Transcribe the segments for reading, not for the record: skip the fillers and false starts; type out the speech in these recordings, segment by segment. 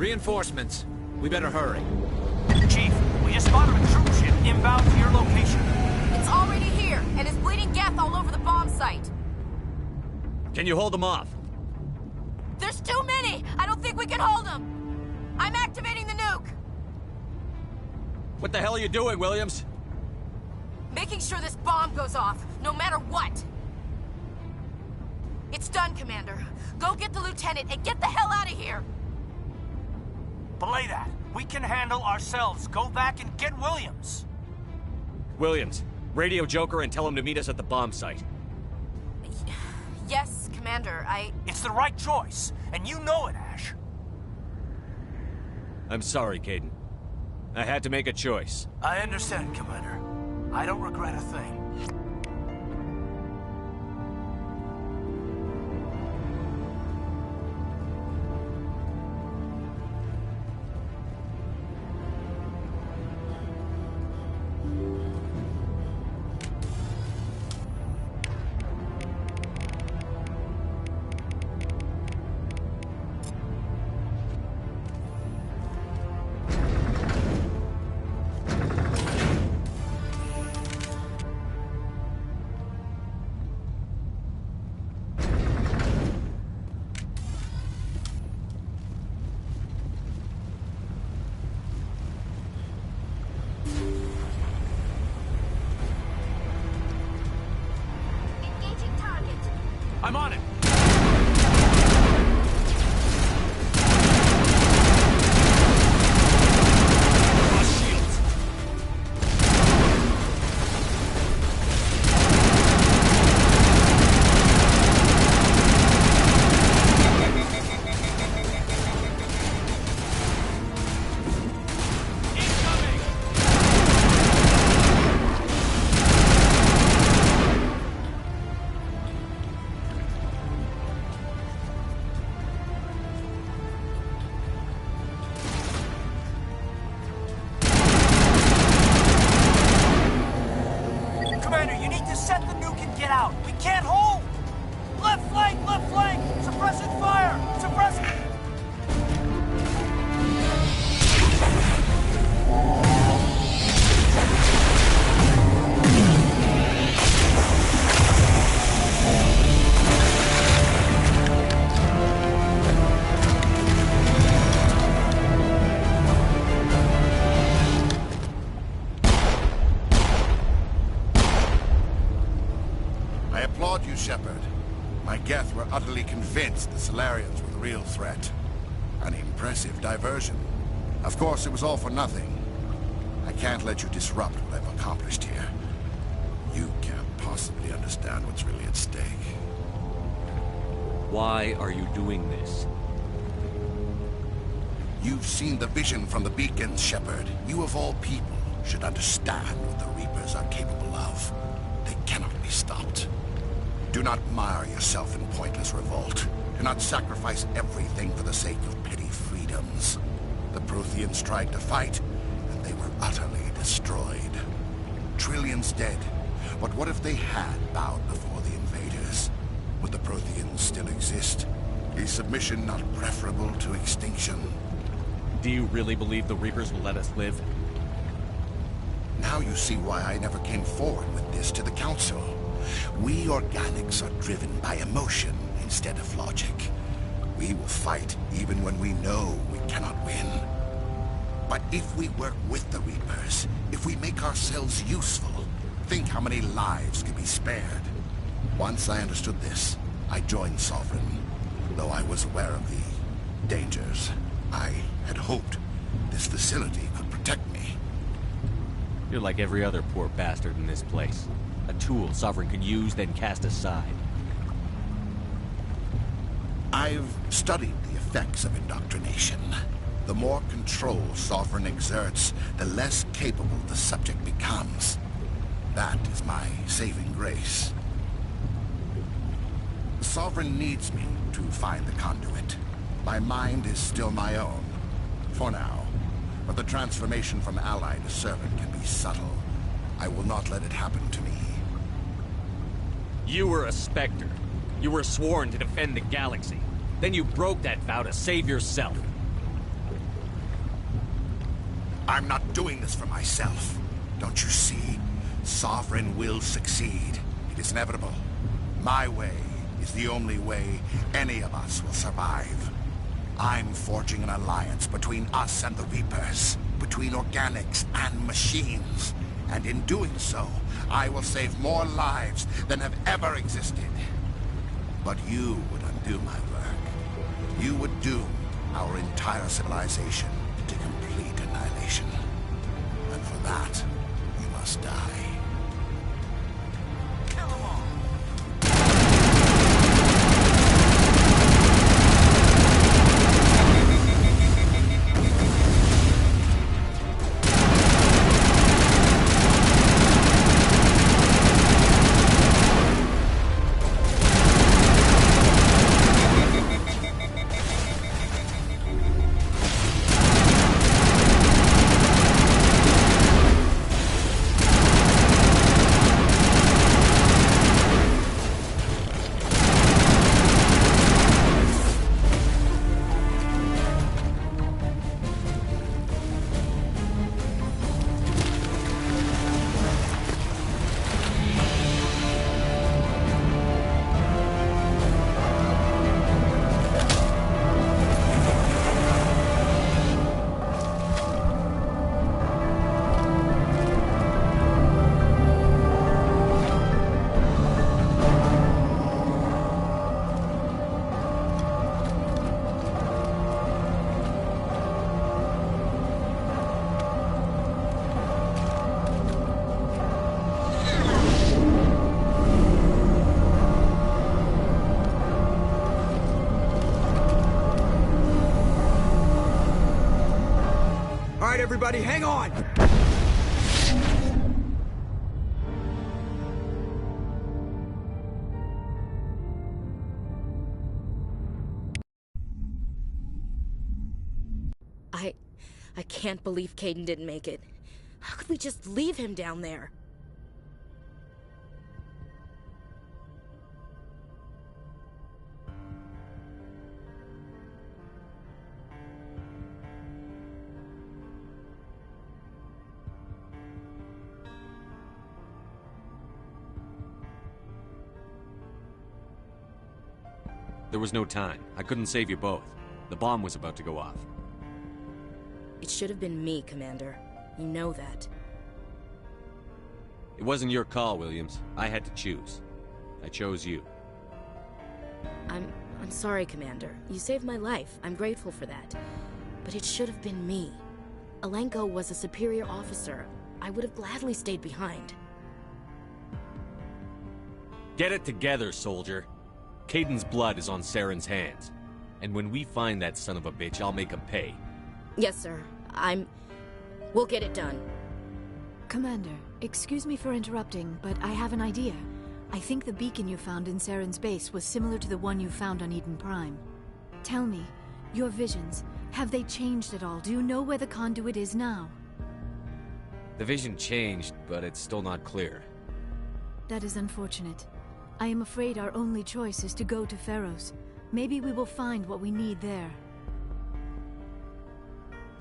Reinforcements. We better hurry. Chief, we just spotted a troop ship inbound to your location. It's already here, and is bleeding Geth all over the bomb site. Can you hold them off? There's too many! I don't think we can hold them! I'm activating the nuke! What the hell are you doing, Williams? Making sure this bomb goes off, no matter what! It's done, Commander. Go get the lieutenant and get the hell out of here! Belay that. We can handle ourselves. Go back and get Williams. Williams, radio Joker and tell him to meet us at the bomb site. Yes, Commander, It's the right choice, and you know it, Ash. I'm sorry, Kaidan. I had to make a choice. I understand, Commander. I don't regret a thing. I'm on it! Shepard. My Geth were utterly convinced the Salarians were the real threat. An impressive diversion. Of course, it was all for nothing. I can't let you disrupt what I've accomplished here. You can't possibly understand what's really at stake. Why are you doing this? You've seen the vision from the beacons, Shepard. You of all people should understand what the Reapers are capable of. They cannot be stopped. Do not mire yourself in pointless revolt. Do not sacrifice everything for the sake of petty freedoms. The Protheans tried to fight, and they were utterly destroyed. Trillions dead. But what if they had bowed before the invaders? Would the Protheans still exist? Is submission not preferable to extinction? Do you really believe the Reapers will let us live? Now you see why I never came forward with this to the Council. We organics are driven by emotion instead of logic. We will fight even when we know we cannot win. But if we work with the Reapers, if we make ourselves useful, think how many lives could be spared. Once I understood this, I joined Sovereign. Though I was aware of the dangers, I had hoped this facility could protect me. You're like every other poor bastard in this place. A tool Sovereign can use, then cast aside. I've studied the effects of indoctrination. The more control Sovereign exerts, the less capable the subject becomes. That is my saving grace. Sovereign needs me to find the conduit. My mind is still my own, for now. But the transformation from ally to servant can be subtle. I will not let it happen to me. You were a Spectre. You were sworn to defend the galaxy. Then you broke that vow to save yourself. I'm not doing this for myself. Don't you see? Sovereign will succeed. It is inevitable. My way is the only way any of us will survive. I'm forging an alliance between us and the Reapers, between organics and machines. And in doing so, I will save more lives than have ever existed. But you would undo my work. You would doom our entire civilization to complete annihilation. And for that, you must die. Kill them all! Everybody, hang on! I can't believe Kaidan didn't make it. How could we just leave him down there? There was no time. I couldn't save you both. The bomb was about to go off. It should have been me, Commander. You know that. It wasn't your call, Williams. I had to choose. I chose you. I'm sorry, Commander. You saved my life. I'm grateful for that. But it should have been me. Alenko was a superior officer. I would have gladly stayed behind. Get it together, soldier. Kaidan's blood is on Saren's hands. And when we find that son of a bitch, I'll make him pay. Yes, sir. We'll get it done. Commander, excuse me for interrupting, but I have an idea. I think the beacon you found in Saren's base was similar to the one you found on Eden Prime. Tell me, your visions, have they changed at all? Do you know where the conduit is now? The vision changed, but it's still not clear. That is unfortunate. I am afraid our only choice is to go to Feros. Maybe we will find what we need there.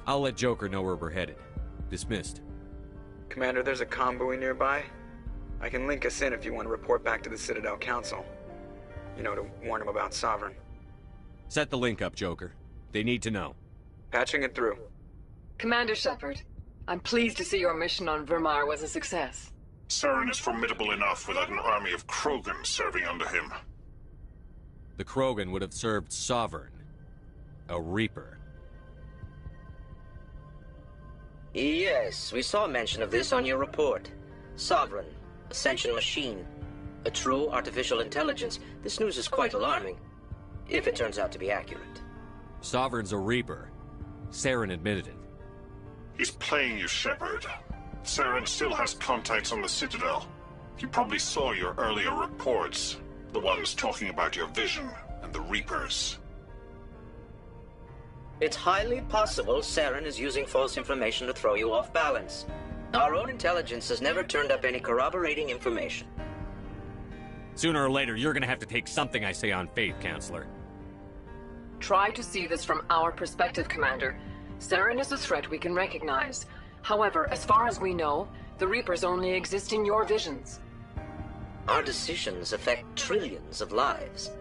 I'll let Joker know where we're headed. Dismissed. Commander, there's a convoy nearby. I can link us in if you want to report back to the Citadel Council. You know, to warn them about Sovereign. Set the link up, Joker. They need to know. Patching it through. Commander Shepard, I'm pleased to see your mission on Virmire was a success. Saren is formidable enough without an army of Krogan serving under him. The Krogan would have served Sovereign. A Reaper. Yes, we saw mention of this on your report. Sovereign, Ascension machine, a true artificial intelligence. This news is quite alarming, if it turns out to be accurate. Sovereign's a Reaper. Saren admitted it. He's playing you, Shepard. Saren still has contacts on the Citadel. He probably saw your earlier reports. The ones talking about your vision and the Reapers. It's highly possible Saren is using false information to throw you off balance. Our own intelligence has never turned up any corroborating information. Sooner or later, you're gonna have to take something I say on faith, Counselor. Try to see this from our perspective, Commander. Saren is a threat we can recognize. However, as far as we know, the Reapers only exist in your visions. Our decisions affect trillions of lives.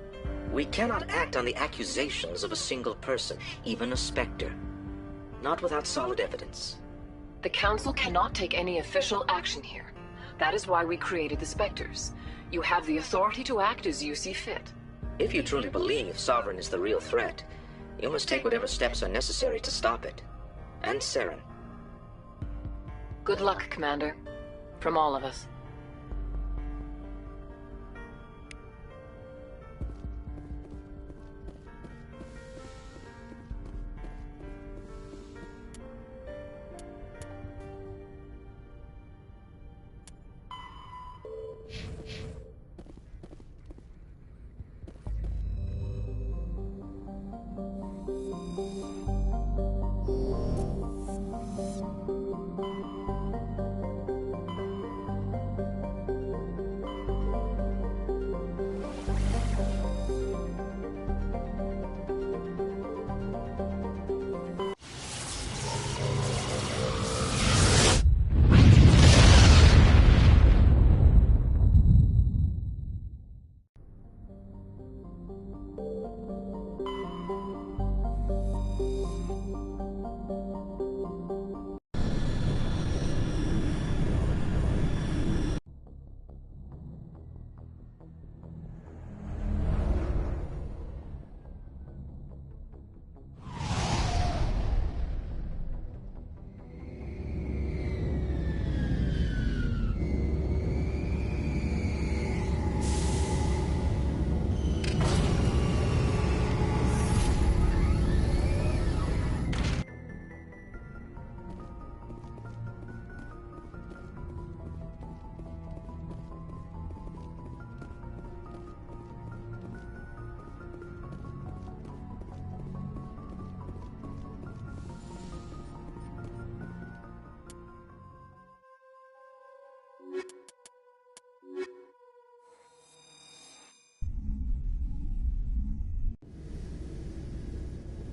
We cannot act on the accusations of a single person, even a Spectre. Not without solid evidence. The Council cannot take any official action here. That is why we created the Spectres. You have the authority to act as you see fit. If you truly believe Sovereign is the real threat, you must take whatever steps are necessary to stop it. And Saren. Good luck, Commander. From all of us.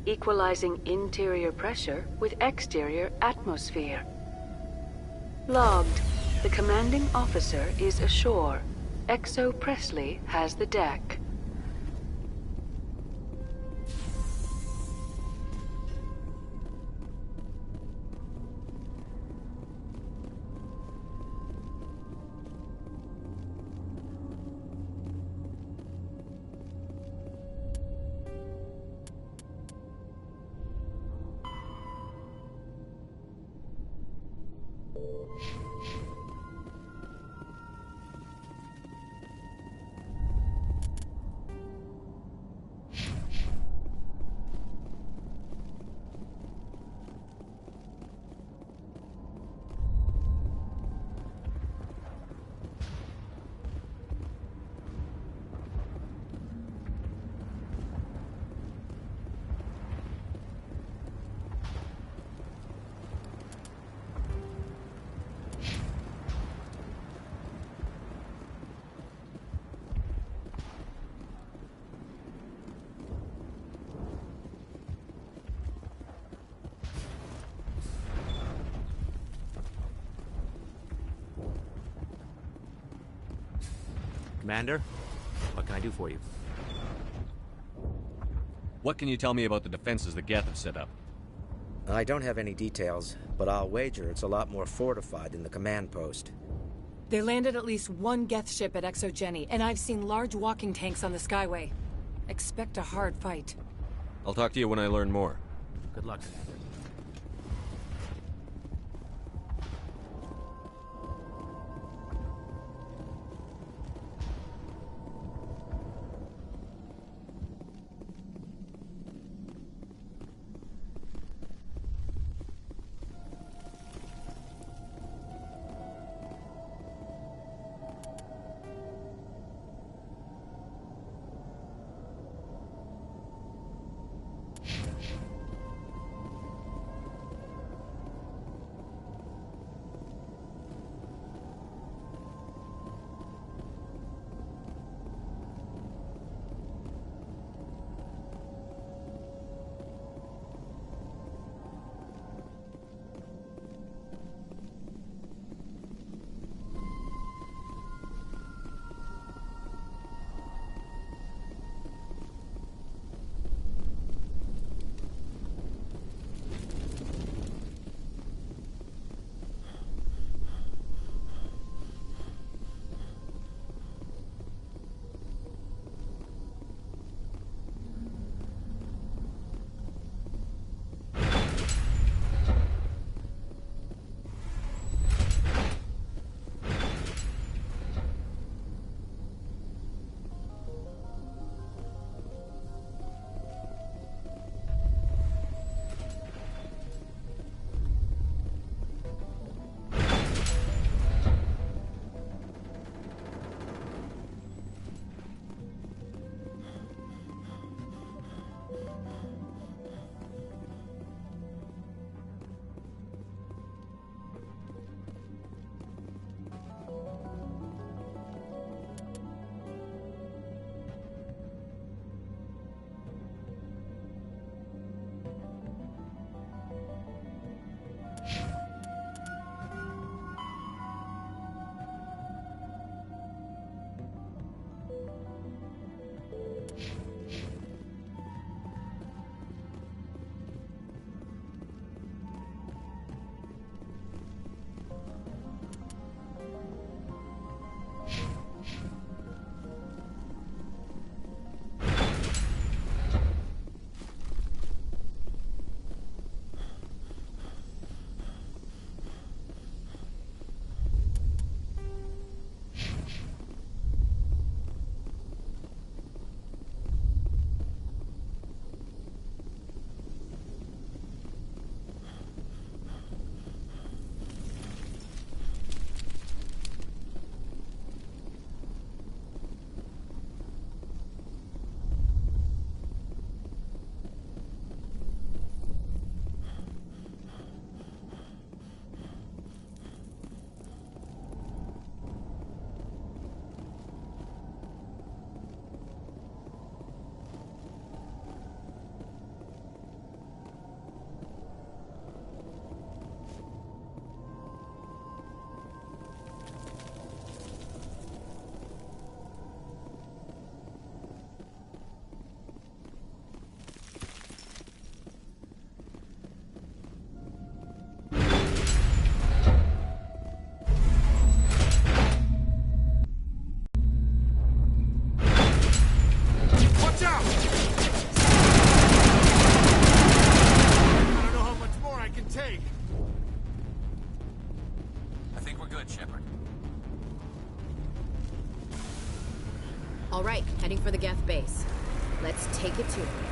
Equalizing interior pressure with exterior atmosphere. Logged. The commanding officer is ashore. Exo Presley has the deck. Commander, what can I do for you? What can you tell me about the defenses the Geth have set up? I don't have any details, but I'll wager it's a lot more fortified than the command post. They landed at least one Geth ship at Exogeny, and I've seen large walking tanks on the Skyway. Expect a hard fight. I'll talk to you when I learn more. Good luck, Commander. All right, heading for the Geth base. Let's take it to him.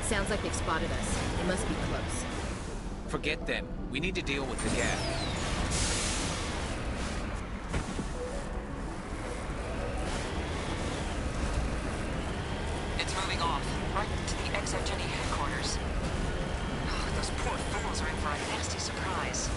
Sounds like they've spotted us. They must be close. Forget them. We need to deal with the Geth. It's moving off, right to the ExoGeni headquarters. Oh, those poor fools are in for a nasty surprise.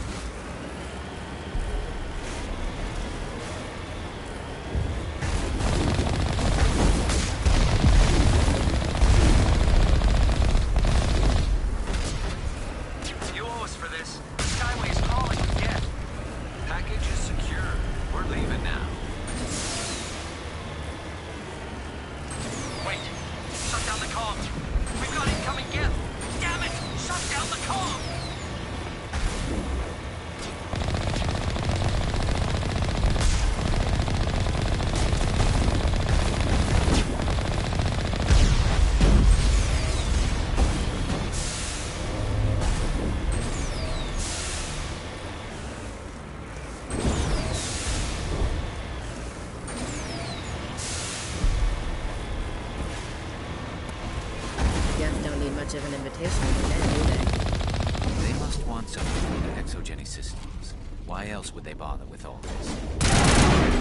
Much of an invitation to men, do they? They must want something from the ExoGeni systems. Why else would they bother with all this?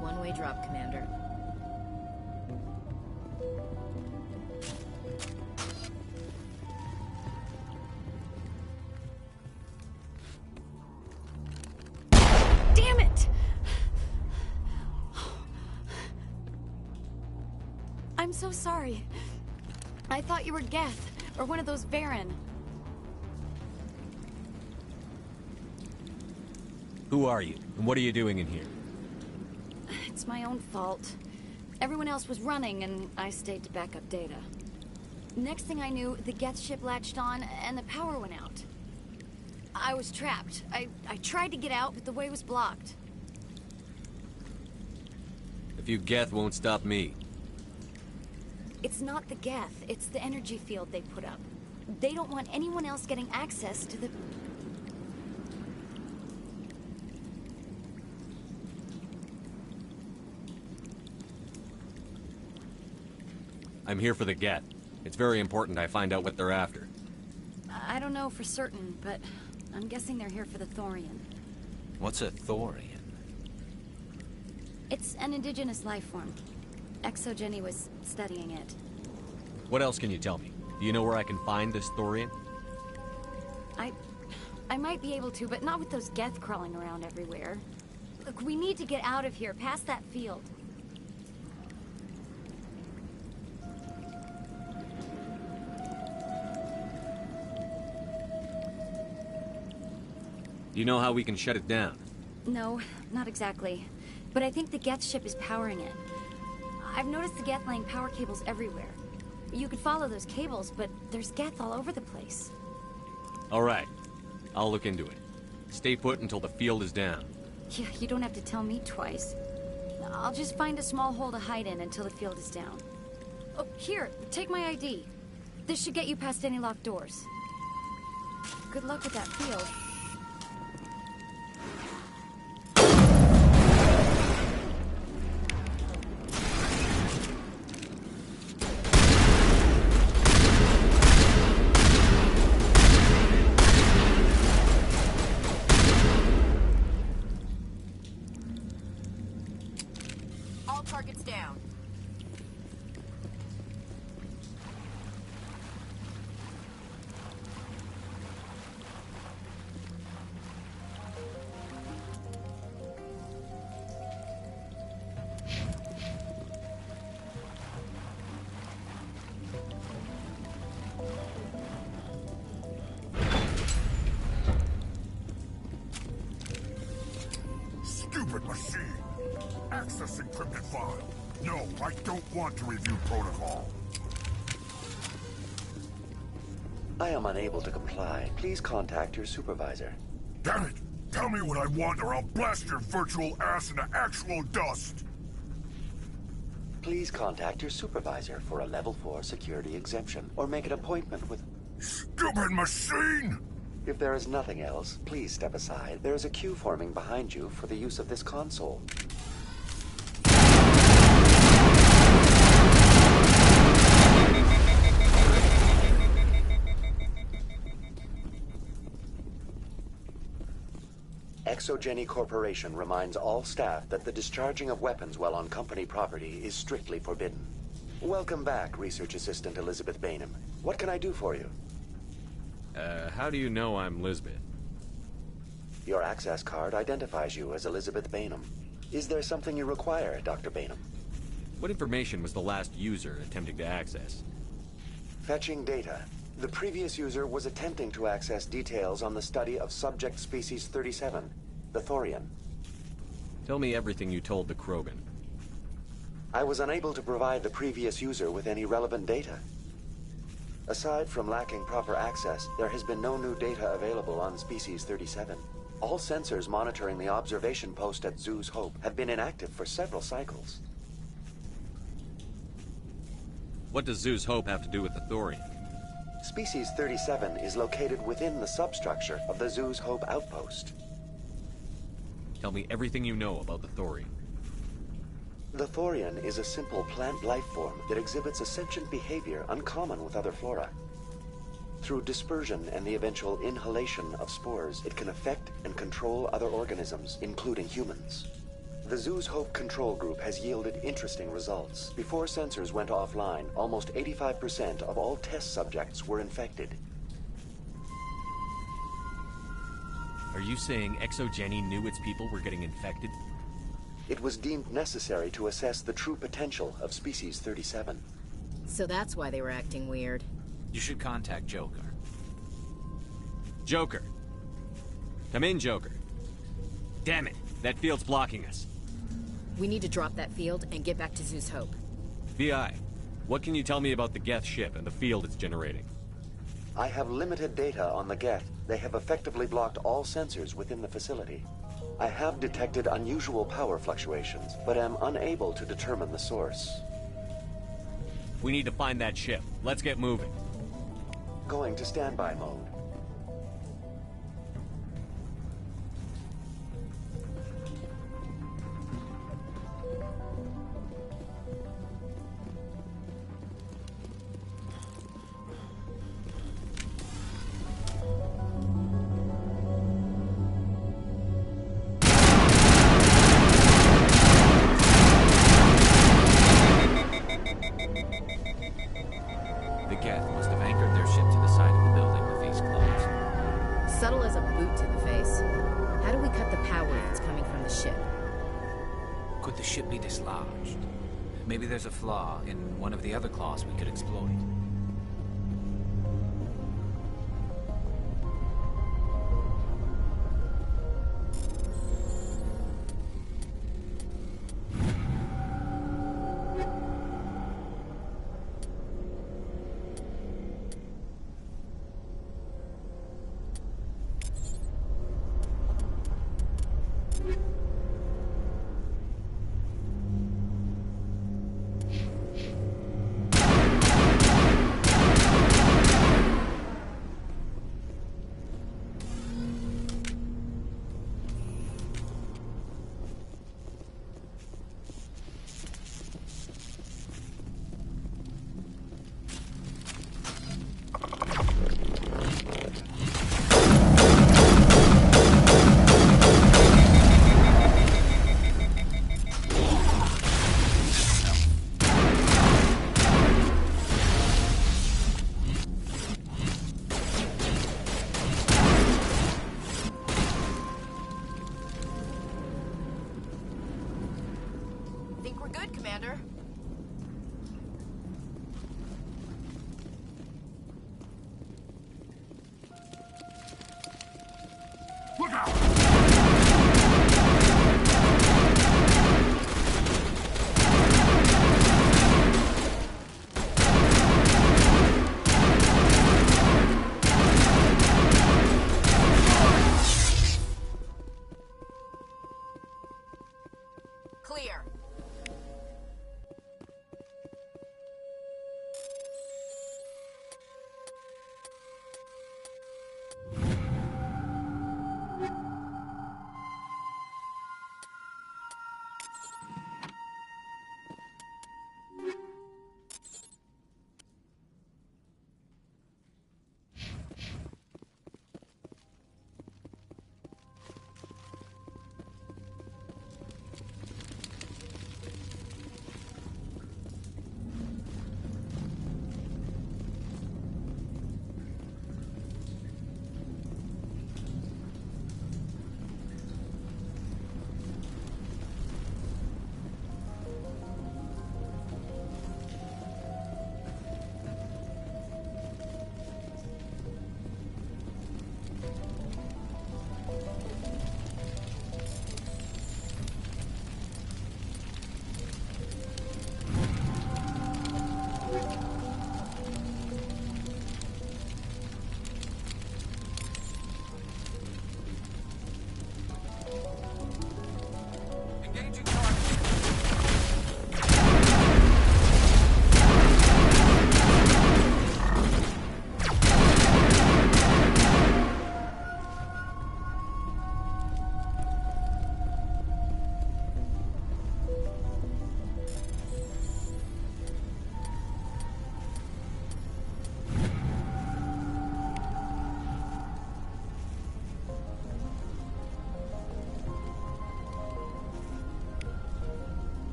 One-way drop, Commander. Damn it! I'm so sorry. I thought you were Geth, or one of those Baron. Who are you, and what are you doing in here? It's my own fault. Everyone else was running, and I stayed to back up data. Next thing I knew, the Geth ship latched on, and the power went out. I was trapped. I tried to get out, but the way was blocked. If you Geth won't stop me. It's not the Geth, it's the energy field they put up. They don't want anyone else getting access to the... I'm here for the Geth. It's very important I find out what they're after. I don't know for certain, but I'm guessing they're here for the Thorian. What's a Thorian? It's an indigenous life form. ExoGeni was studying it. What else can you tell me? Do you know where I can find this Thorian? I might be able to, but not with those Geth crawling around everywhere. Look, we need to get out of here, past that field. Do you know how we can shut it down? No, not exactly. But I think the Geth ship is powering it. I've noticed the Geth laying power cables everywhere. You could follow those cables, but there's Geth all over the place. All right. I'll look into it. Stay put until the field is down. Yeah, you don't have to tell me twice. I'll just find a small hole to hide in until the field is down. Oh, here, take my ID. This should get you past any locked doors. Good luck with that field. Targets down. Stupid machine! Access encrypted file. No, I don't want to review protocol. I am unable to comply. Please contact your supervisor. Damn it! Tell me what I want or I'll blast your virtual ass into actual dust! Please contact your supervisor for a Level 4 security exemption, or make an appointment with... Stupid machine! If there is nothing else, please step aside. There is a queue forming behind you for the use of this console. ExoGeni Corporation reminds all staff that the discharging of weapons while on company property is strictly forbidden. Welcome back, Research Assistant Elizabeth Bainham. What can I do for you? How do you know I'm Lisbeth? Your access card identifies you as Elizabeth Bainham. Is there something you require, Dr. Bainham? What information was the last user attempting to access? Fetching data. The previous user was attempting to access details on the study of subject species 37, the Thorian. Tell me everything you told the Krogan. I was unable to provide the previous user with any relevant data. Aside from lacking proper access, there has been no new data available on Species 37. All sensors monitoring the observation post at Zhu's Hope have been inactive for several cycles. What does Zhu's Hope have to do with the Thorian? Species 37 is located within the substructure of the Zhu's Hope outpost. Tell me everything you know about the Thorian. The Thorian is a simple plant life form that exhibits a sentient behavior uncommon with other flora. Through dispersion and the eventual inhalation of spores, it can affect and control other organisms, including humans. The Zhu's Hope control group has yielded interesting results. Before sensors went offline, almost 85% of all test subjects were infected. Are you saying ExoGeni knew its people were getting infected? It was deemed necessary to assess the true potential of Species 37. So that's why they were acting weird. You should contact Joker. Joker! Come in, Joker. Damn it, that field's blocking us. We need to drop that field and get back to Zhu's Hope. VI, what can you tell me about the Geth ship and the field it's generating? I have limited data on the Geth. They have effectively blocked all sensors within the facility. I have detected unusual power fluctuations, but am unable to determine the source. We need to find that ship. Let's get moving. Going to standby mode. The Geth must have anchored their ship to the side of the building with these closed. Subtle as a boot to the face. How do we cut the power that's coming from the ship? Could the ship be dislodged? Maybe there's a flaw in one of the other claws we could exploit.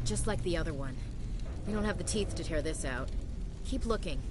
Just like the other one. We don't have the teeth to tear this out. Keep looking.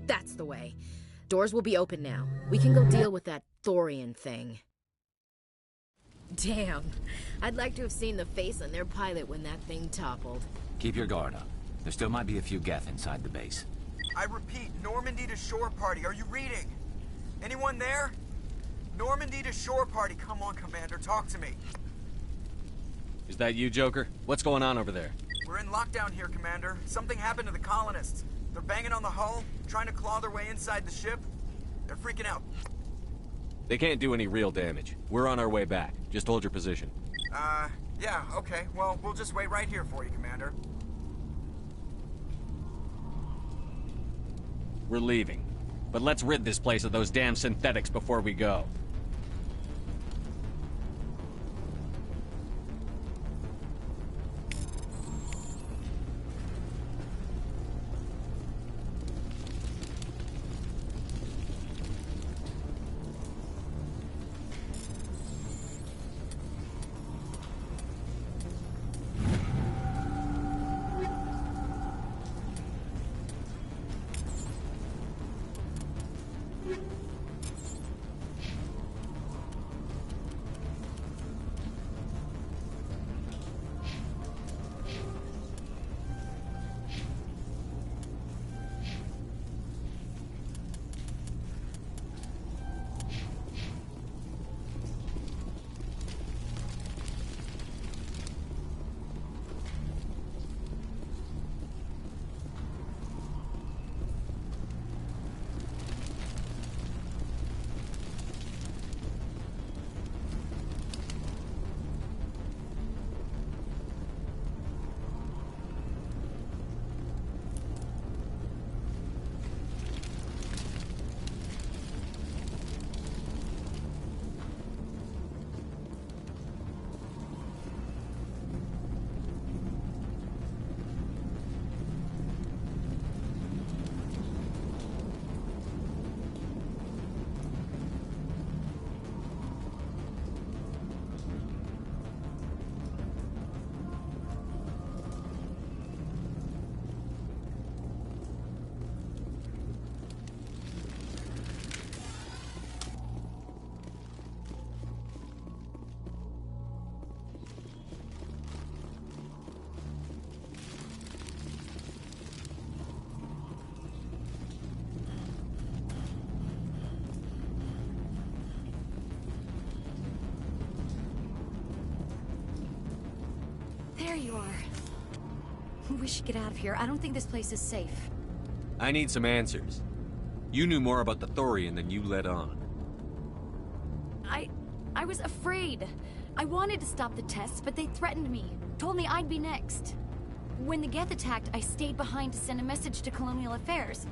That's the way. Doors will be open now. We can go deal with that Thorian thing. Damn. I'd like to have seen the face on their pilot when that thing toppled. Keep your guard up. There still might be a few Geth inside the base. I repeat, Normandy to shore party. Are you reading? Anyone there? Normandy to shore party. Come on, Commander. Talk to me. Is that you, Joker? What's going on over there? We're in lockdown here, Commander. Something happened to the colonists. They're banging on the hull, trying to claw their way inside the ship. They're freaking out. They can't do any real damage. We're on our way back. Just hold your position. Yeah, okay. Well, we'll just wait right here for you, Commander. We're leaving. But let's rid this place of those damn synthetics before we go. There you are. We should get out of here. I don't think this place is safe. I need some answers. You knew more about the Thorian than you let on. I was afraid. I wanted to stop the tests, but they threatened me. Told me I'd be next. When the Geth attacked, I stayed behind to send a message to Colonial Affairs.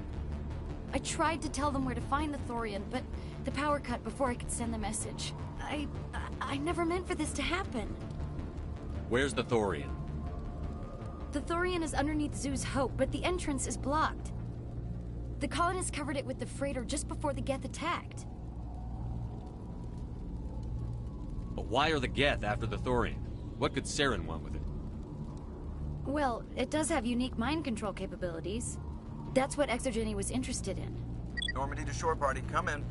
I tried to tell them where to find the Thorian, but the power cut before I could send the message. I never meant for this to happen. Where's the Thorian? The Thorian is underneath Zoo's Hope, but the entrance is blocked. The colonists covered it with the freighter just before the Geth attacked. But why are the Geth after the Thorian? What could Saren want with it? Well, it does have unique mind control capabilities. That's what Exogeny was interested in. Normandy to shore party, come in.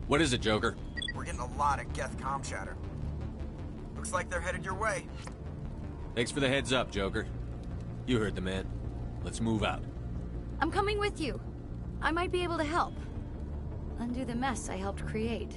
What is it, Joker? We're getting a lot of Geth comm chatter. Looks like they're headed your way. Thanks for the heads up, Joker. You heard the man. Let's move out. I'm coming with you. I might be able to help. Undo the mess I helped create.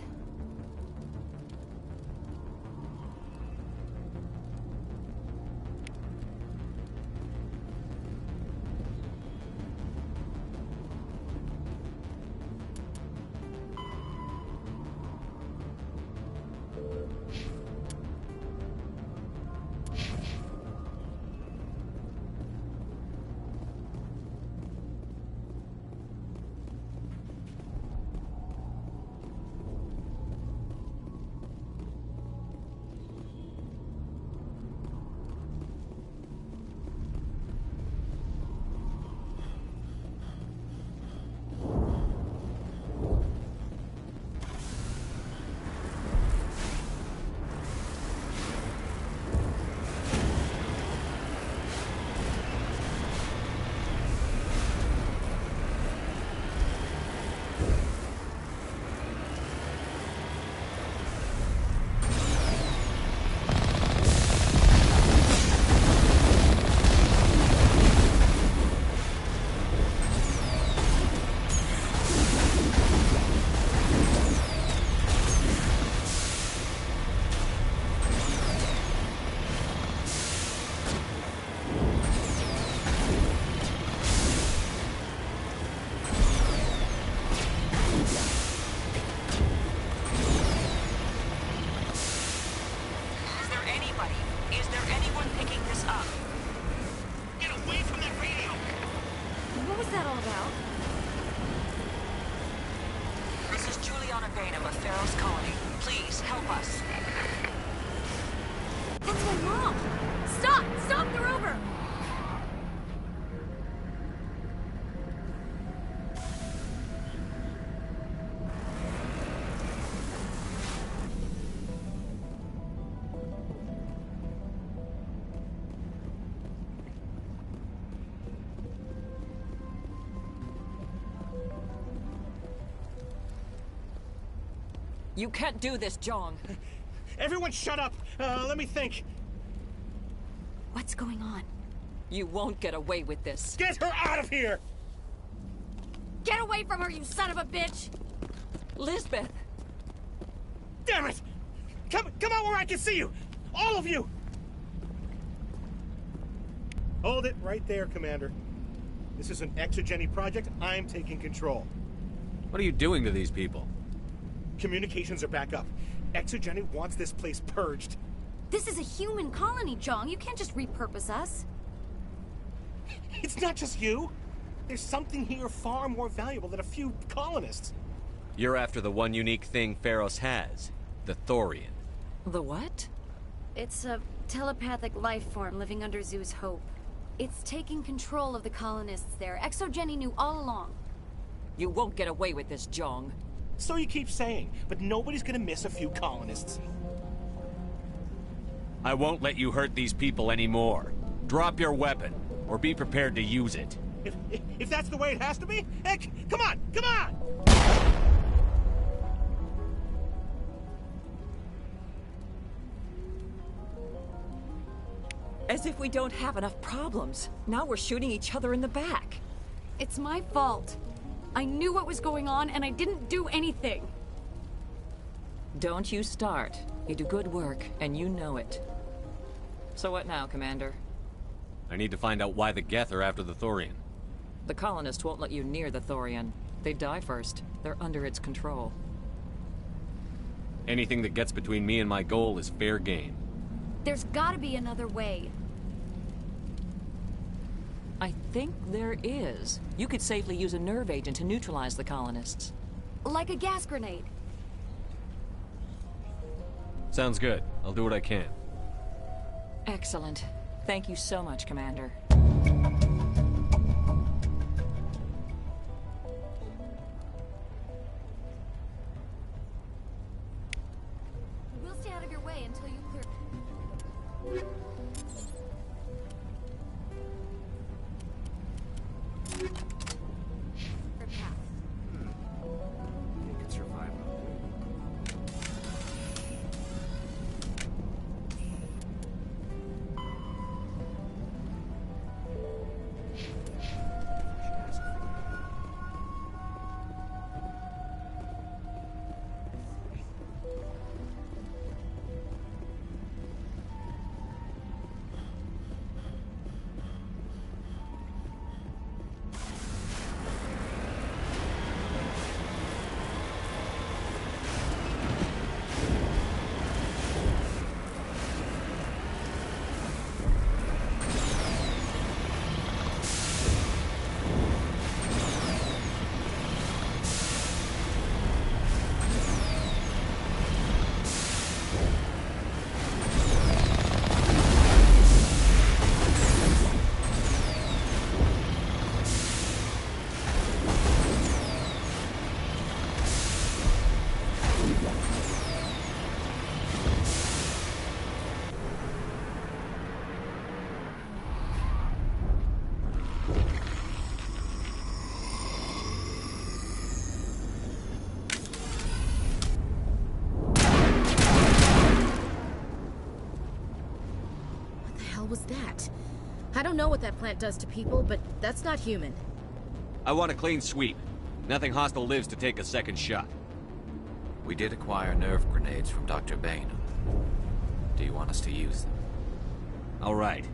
You can't do this, Jong. Everyone shut up! Let me think. What's going on? You won't get away with this. Get her out of here! Get away from her, you son of a bitch! Lisbeth! Damn it! Come out where I can see you! All of you! Hold it right there, Commander. This is an Exogeny project. I'm taking control. What are you doing to these people? Communications are back up. Exogeny wants this place purged. This is a human colony, Jong. You can't just repurpose us. It's not just you. There's something here far more valuable than a few colonists. You're after the one unique thing Feros has. The Thorian. The what? It's a telepathic life form living under Zoo's Hope. It's taking control of the colonists there. Exogeny knew all along. You won't get away with this, Jong. So you keep saying, but nobody's gonna miss a few colonists. I won't let you hurt these people anymore. Drop your weapon, or be prepared to use it. If that's the way it has to be, heck, come on, come on! As if we don't have enough problems. Now we're shooting each other in the back. It's my fault. I knew what was going on, and I didn't do anything. Don't you start. You do good work, and you know it. So what now, Commander? I need to find out why the Geth are after the Thorian. The colonists won't let you near the Thorian. They die first. They're under its control. Anything that gets between me and my goal is fair game. There's gotta be another way. I think there is. You could safely use a nerve agent to neutralize the colonists. Like a gas grenade. Sounds good. I'll do what I can. Excellent. Thank you so much, Commander. We'll stay out of your way until you clear... Was that? I don't know what that plant does to people, but that's not human. I want a clean sweep. Nothing hostile lives to take a second shot. We did acquire nerve grenades from Dr. Bain. Do you want us to use them? All right.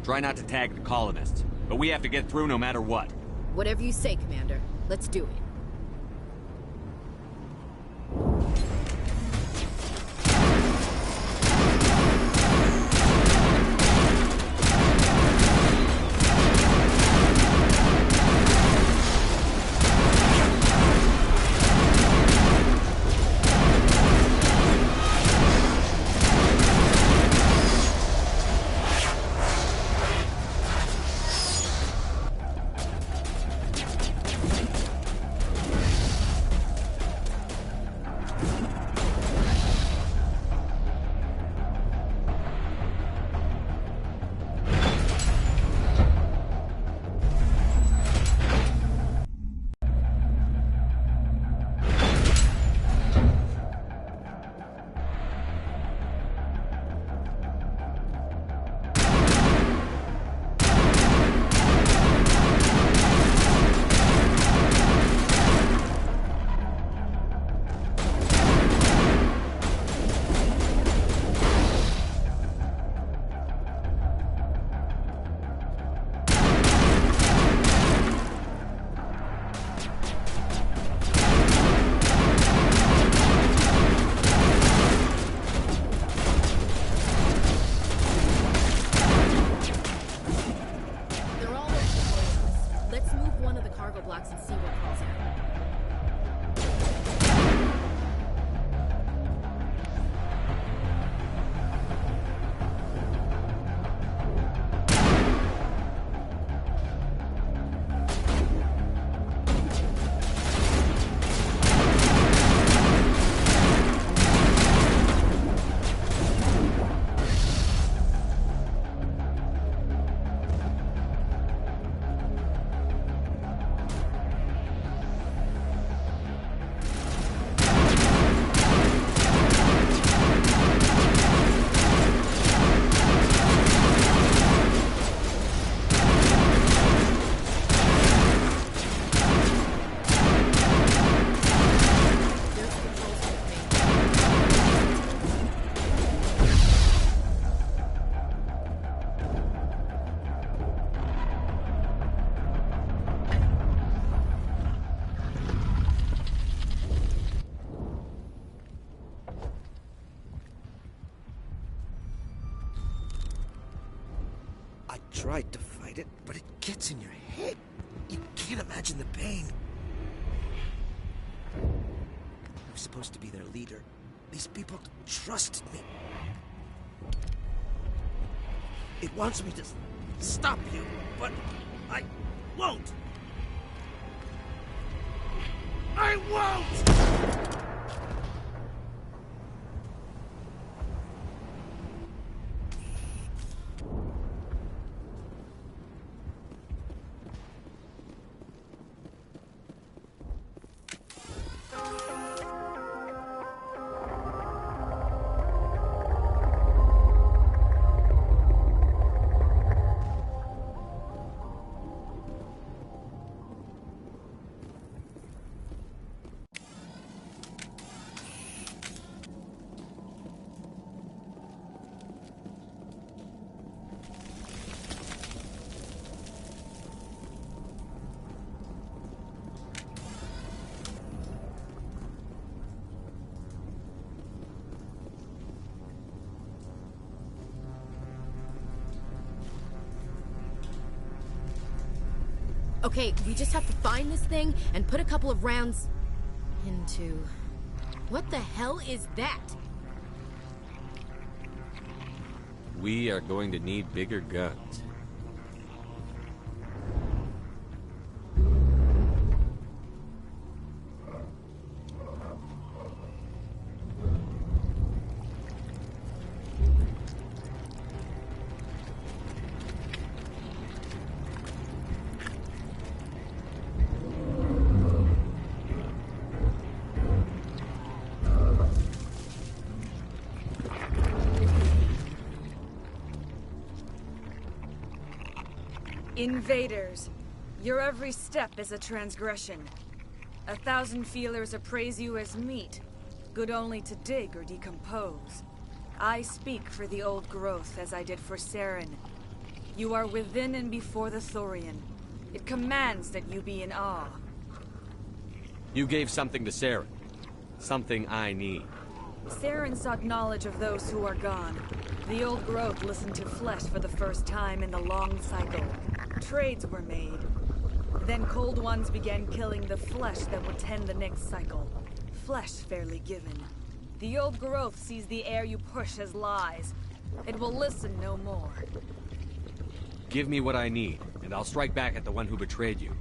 Try not to tag the colonists, but we have to get through no matter what. Whatever you say, Commander. Let's do it. tried to fight it, but it gets in your head. You can't imagine the pain. I was supposed to be their leader. These people trusted me. It wants me to stop you, but I won't. I won't! Okay, we just have to find this thing and put a couple of rounds into... What the hell is that? We are going to need bigger guns. Invaders, your every step is a transgression. 1,000 feelers appraise you as meat, good only to dig or decompose. I speak for the old growth as I did for Saren. You are within and before the Thorian. It commands that you be in awe. You gave something to Saren. Something I need. Saren sought knowledge of those who are gone. The old growth listened to flesh for the first time in the long cycle. Trades were made. Then cold ones began killing the flesh that would tend the next cycle. Flesh fairly given. The old growth sees the air you push as lies. It will listen no more. Give me what I need, and I'll strike back at the one who betrayed you.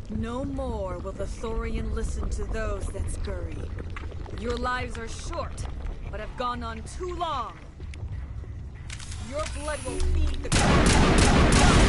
No more will the Thorian listen to those that scurry. Your lives are short, but have gone on too long. Your blood will feed the ground.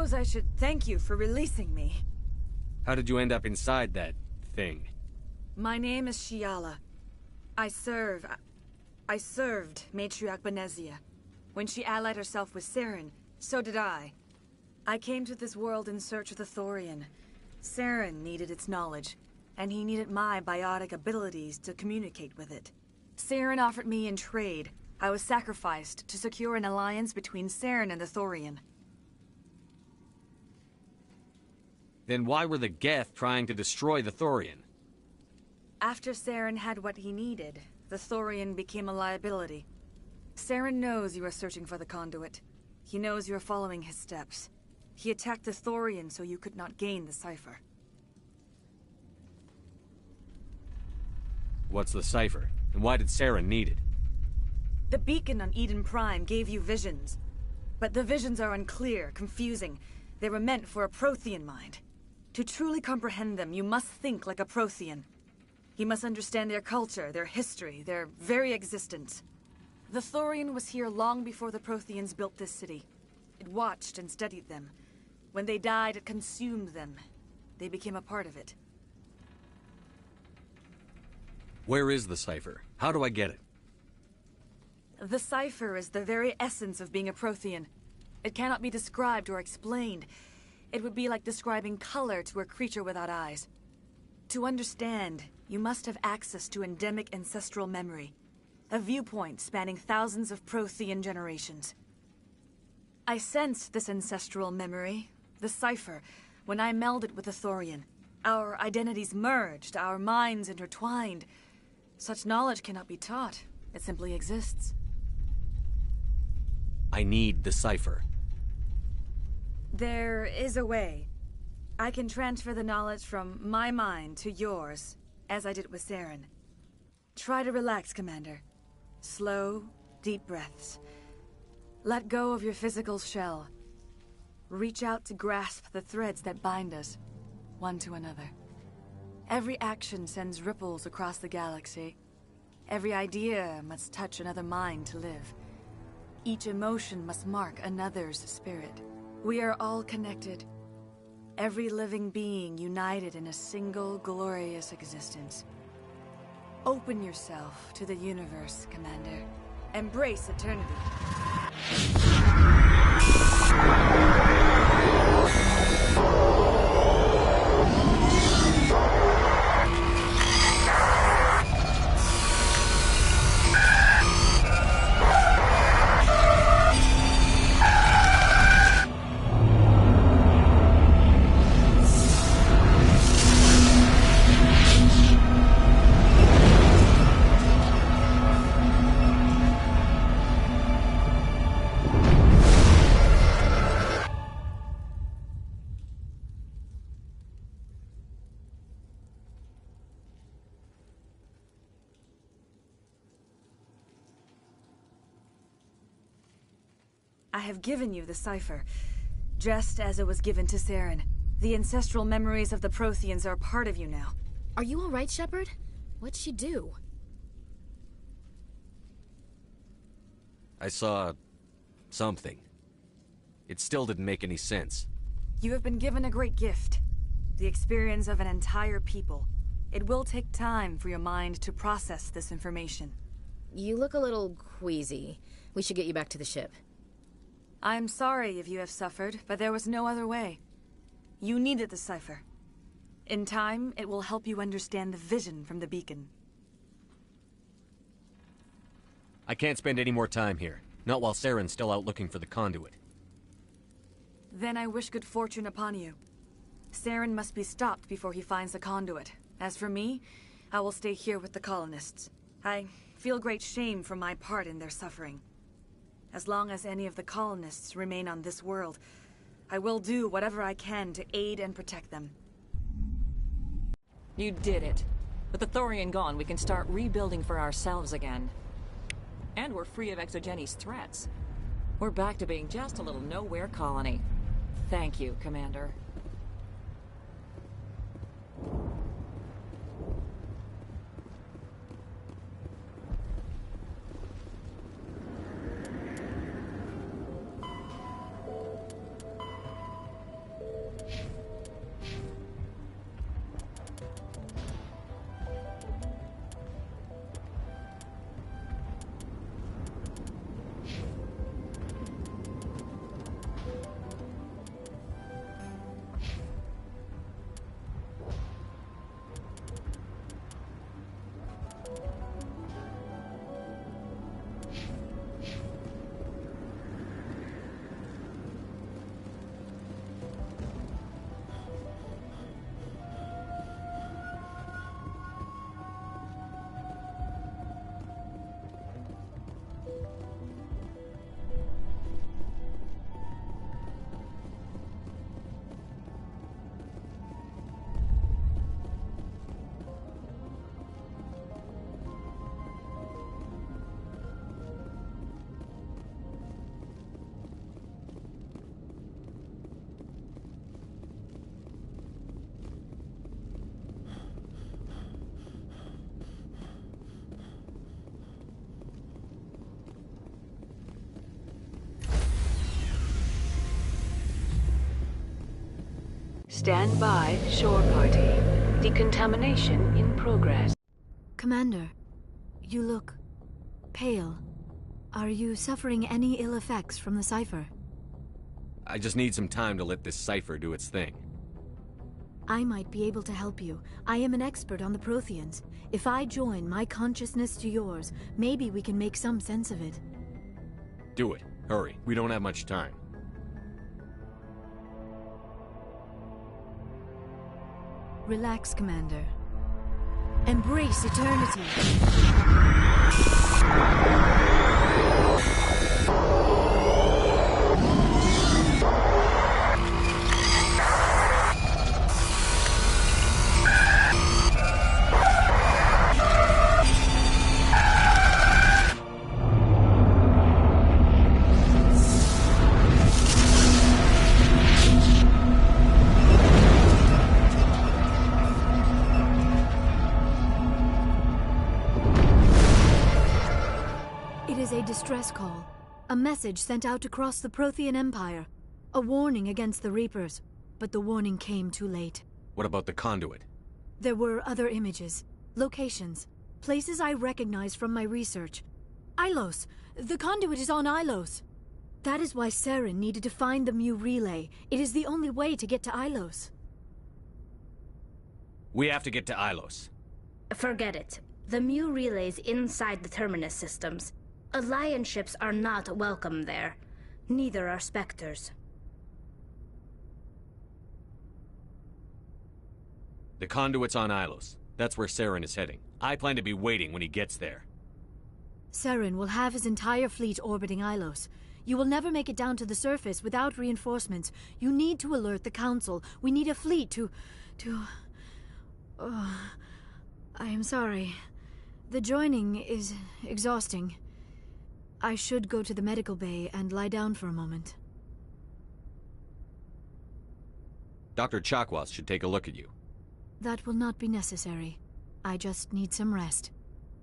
suppose I should thank you for releasing me. How did you end up inside that thing? My name is Shiala. I served Matriarch Benezia. When she allied herself with Saren, so did I. I came to this world in search of the Thorian. Saren needed its knowledge, and he needed my biotic abilities to communicate with it. Saren offered me in trade. I was sacrificed to secure an alliance between Saren and the Thorian. Then why were the Geth trying to destroy the Thorian? After Saren had what he needed, the Thorian became a liability. Saren knows you are searching for the conduit. He knows you are following his steps. He attacked the Thorian so you could not gain the cipher. What's the cipher? And why did Saren need it? The beacon on Eden Prime gave you visions. But the visions are unclear, confusing. They were meant for a Prothean mind. To truly comprehend them, you must think like a Prothean. You must understand their culture, their history, their very existence. The Thorian was here long before the Protheans built this city. It watched and studied them. When they died, it consumed them. They became a part of it. Where is the cipher? How do I get it? The cipher is the very essence of being a Prothean. It cannot be described or explained. It would be like describing color to a creature without eyes. To understand, you must have access to endemic ancestral memory. A viewpoint spanning thousands of Prothean generations. I sensed this ancestral memory, the cipher, when I melded with the Thorian. Our identities merged, our minds intertwined. Such knowledge cannot be taught. It simply exists. I need the cipher. There is a way. I can transfer the knowledge from my mind to yours, as I did with Saren. Try to relax, Commander. Slow, deep breaths. Let go of your physical shell. Reach out to grasp the threads that bind us, one to another. Every action sends ripples across the galaxy. Every idea must touch another mind to live. Each emotion must mark another's spirit. We are all connected. Every living being united in a single glorious existence. Open yourself to the universe, Commander. Embrace eternity. I have given you the cipher, just as it was given to Saren. The ancestral memories of the Protheans are part of you now. Are you all right, Shepard? What'd she do? I saw... something. It still didn't make any sense. You have been given a great gift. The experience of an entire people. It will take time for your mind to process this information. You look a little queasy. We should get you back to the ship. I'm sorry if you have suffered, but there was no other way. You needed the cipher. In time, it will help you understand the vision from the beacon. I can't spend any more time here. Not while Saren's still out looking for the conduit. Then I wish good fortune upon you. Saren must be stopped before he finds the conduit. As for me, I will stay here with the colonists. I feel great shame for my part in their suffering. As long as any of the colonists remain on this world, I will do whatever I can to aid and protect them. You did it. With the Thorian gone, we can start rebuilding for ourselves again. And we're free of Exogeni's threats. We're back to being just a little nowhere colony. Thank you, Commander. Stand by, shore party. Decontamination in progress. Commander, you look pale. Are you suffering any ill effects from the cipher? I just need some time to let this cipher do its thing. I might be able to help you. I am an expert on the Protheans. If I join my consciousness to yours, maybe we can make some sense of it. Do it. Hurry. We don't have much time. Relax, Commander. Embrace eternity. Distress call. A message sent out across the Prothean Empire. A warning against the Reapers. But the warning came too late. What about the conduit? There were other images, locations, places I recognized from my research. Ilos! The conduit is on Ilos! That is why Saren needed to find the Mu relay. It is the only way to get to Ilos. We have to get to Ilos. Forget it. The Mu relay's inside the Terminus systems. Alliance ships are not welcome there. Neither are Spectres. The conduit's on Ilos. That's where Saren is heading. I plan to be waiting when he gets there. Saren will have his entire fleet orbiting Ilos. You will never make it down to the surface without reinforcements. You need to alert the Council. We need a fleet to... Oh, I am sorry. The joining is exhausting. I should go to the medical bay and lie down for a moment. Dr. Chakwas should take a look at you. That will not be necessary. I just need some rest.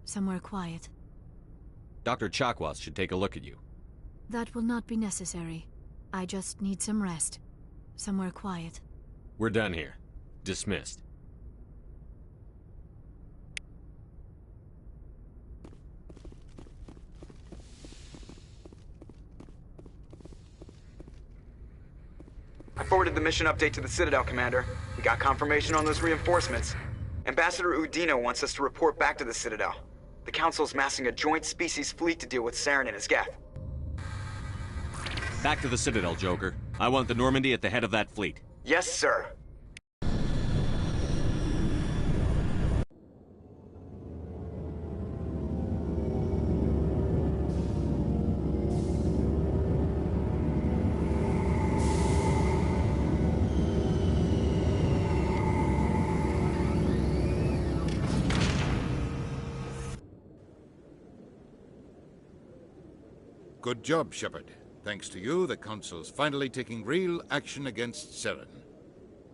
Somewhere quiet. Dr. Chakwas should take a look at you. That will not be necessary. I just need some rest. Somewhere quiet. We're done here. Dismissed. I forwarded the mission update to the Citadel, Commander. We got confirmation on those reinforcements. Ambassador Udina wants us to report back to the Citadel. The Council's massing a joint species fleet to deal with Saren and his Geth. Back to the Citadel, Joker. I want the Normandy at the head of that fleet. Yes, sir. Good job, Shepard. Thanks to you, the Council's finally taking real action against Saren.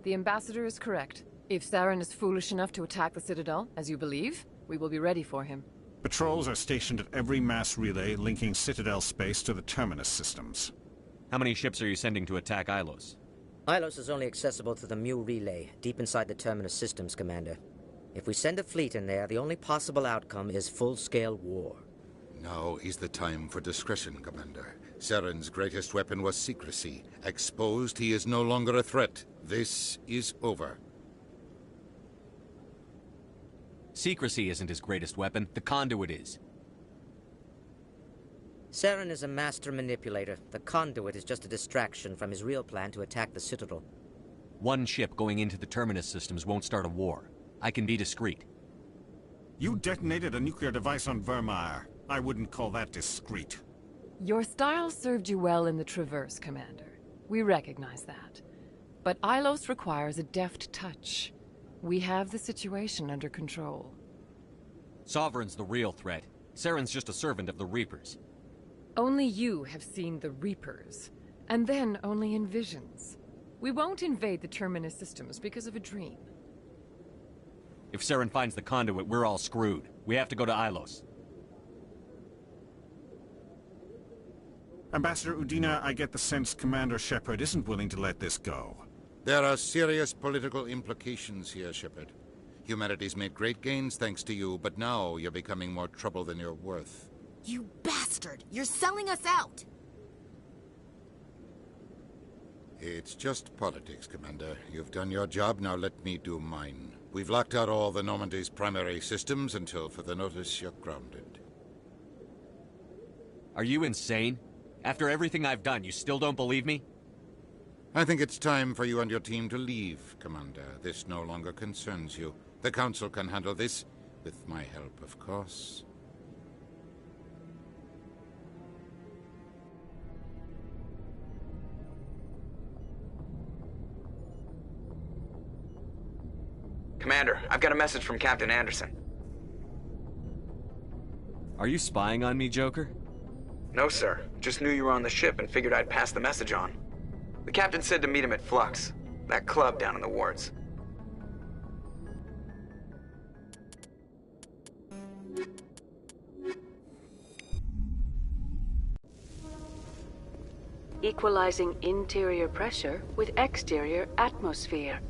The Ambassador is correct. If Saren is foolish enough to attack the Citadel, as you believe, we will be ready for him. Patrols are stationed at every mass relay linking Citadel space to the Terminus systems. How many ships are you sending to attack Ilos? Ilos is only accessible through the Mu relay, deep inside the Terminus systems, Commander. If we send a fleet in there, the only possible outcome is full-scale war. Now is the time for discretion, Commander. Saren's greatest weapon was secrecy. Exposed, he is no longer a threat. This is over. Secrecy isn't his greatest weapon. The conduit is. Saren is a master manipulator. The conduit is just a distraction from his real plan to attack the Citadel. One ship going into the Terminus systems won't start a war. I can be discreet. You detonated a nuclear device on Vermeer. I wouldn't call that discreet. Your style served you well in the Traverse, Commander. We recognize that. But Ilos requires a deft touch. We have the situation under control. Sovereign's the real threat. Saren's just a servant of the Reapers. Only you have seen the Reapers, and then only in visions. We won't invade the Terminus systems because of a dream. If Saren finds the conduit, we're all screwed. We have to go to Ilos. Ambassador Udina, I get the sense Commander Shepard isn't willing to let this go. There are serious political implications here, Shepard. Humanity's made great gains thanks to you, but now you're becoming more trouble than you're worth. You bastard! You're selling us out! It's just politics, Commander. You've done your job, now let me do mine. We've locked out all the Normandy's primary systems until further notice you're grounded. Are you insane? After everything I've done, you still don't believe me? I think it's time for you and your team to leave, Commander. This no longer concerns you. The Council can handle this, with my help, of course. Commander, I've got a message from Captain Anderson. Are you spying on me, Joker? No, sir. Just knew you were on the ship and figured I'd pass the message on. The captain said to meet him at Flux, that club down in the wards. Equalizing interior pressure with exterior atmosphere.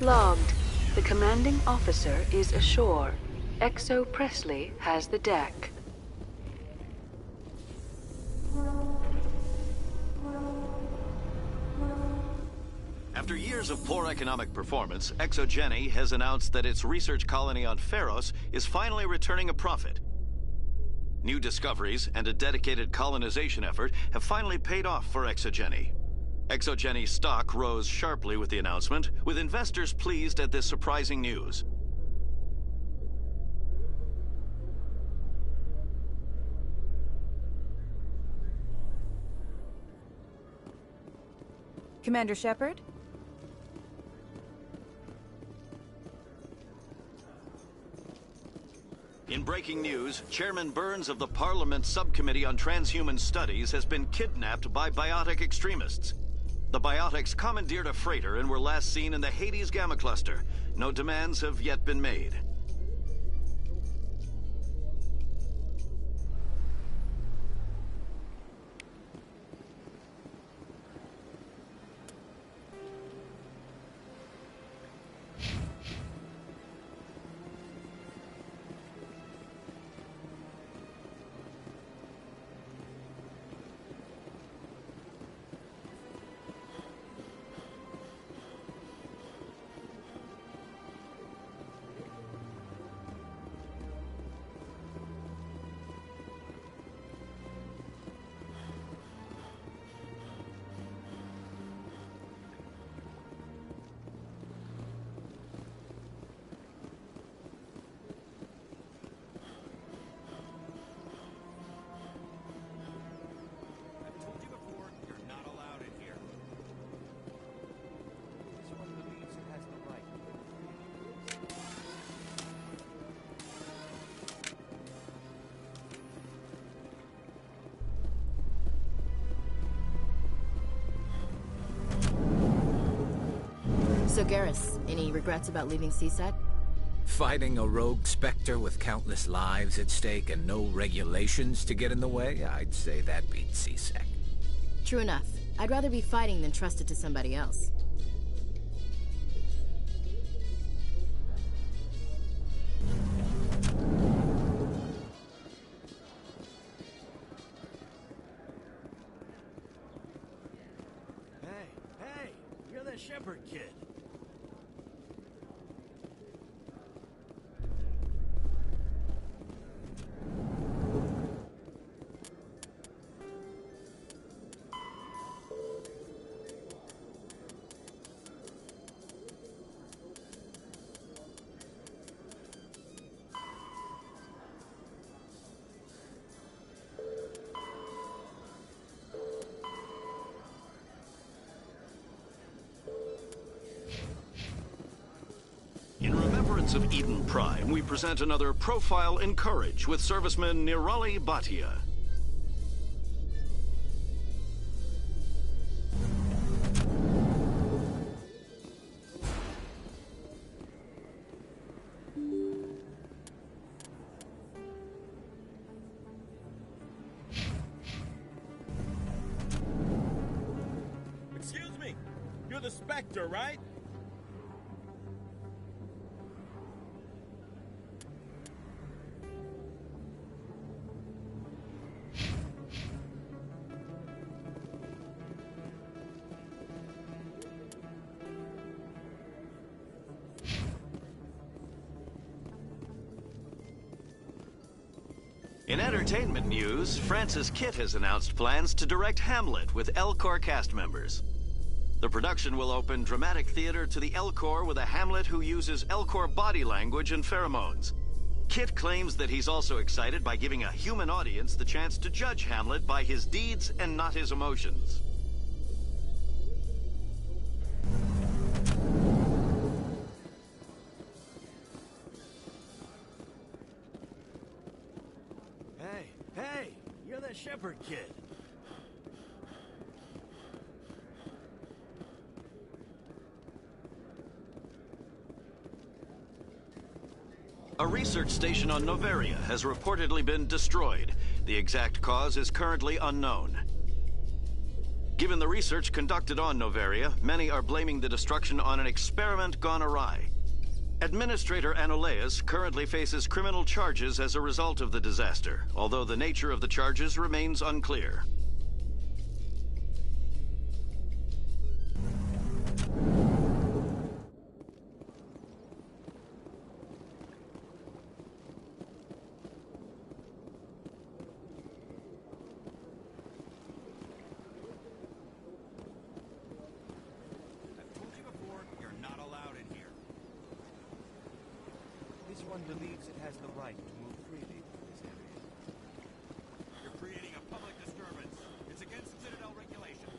Logged. The commanding officer is ashore. Exo Presley has the deck. After years of poor economic performance, ExoGeni has announced that its research colony on Feros is finally returning a profit. New discoveries and a dedicated colonization effort have finally paid off for ExoGeni. ExoGeni's stock rose sharply with the announcement, with investors pleased at this surprising news. Commander Shepard? In breaking news, Chairman Burns of the Parliament Subcommittee on Transhuman Studies has been kidnapped by biotic extremists. The biotics commandeered a freighter and were last seen in the Hades Gamma Cluster. No demands have yet been made. So Garrus, any regrets about leaving CSEC? Fighting a rogue Spectre with countless lives at stake and no regulations to get in the way? I'd say that beats CSEC. True enough. I'd rather be fighting than trusted to somebody else. Hey, you're the Shepard kid. Of Eden Prime, we present another Profile in Courage with serviceman Nirali Bhatia. Excuse me, you're the the Spectre, right? In entertainment news, Francis Kitt has announced plans to direct Hamlet with Elcor cast members. The production will open dramatic theater to the Elcor with a Hamlet who uses Elcor body language and pheromones. Kitt claims that he's also excited by giving a human audience the chance to judge Hamlet by his deeds and not his emotions. Hey, you're that Shepherd kid. A research station on Noveria has reportedly been destroyed. The exact cause is currently unknown. Given the research conducted on Noveria, many are blaming the destruction on an experiment gone awry. Administrator Anoleus currently faces criminal charges as a result of the disaster, although the nature of the charges remains unclear. One believes it has the right to move freely through this area. You're creating a public disturbance. It's against Citadel regulations.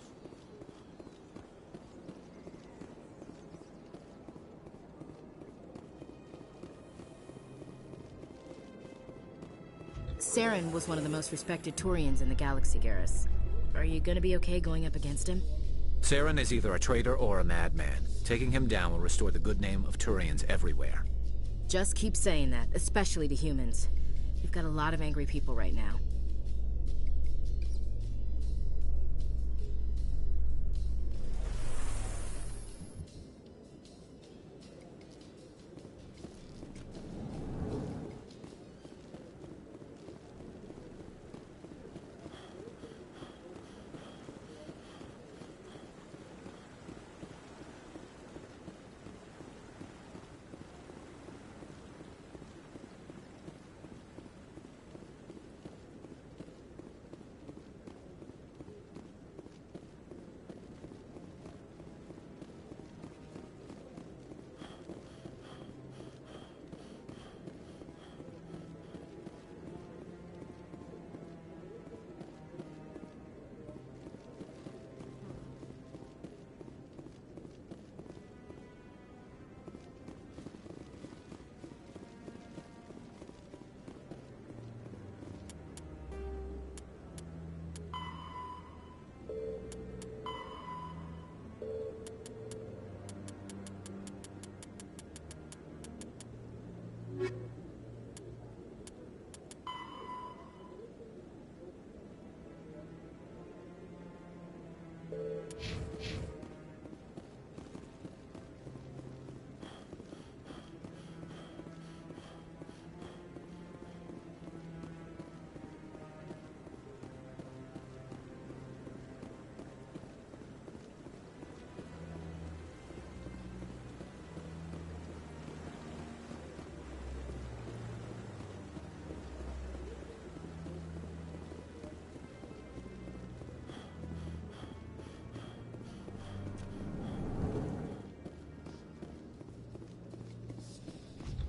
Saren was one of the most respected Turians in the galaxy, Garrus. Are you gonna be okay going up against him? Saren is either a traitor or a madman. Taking him down will restore the good name of Turians everywhere. Just keep saying that, especially to humans. We've got a lot of angry people right now.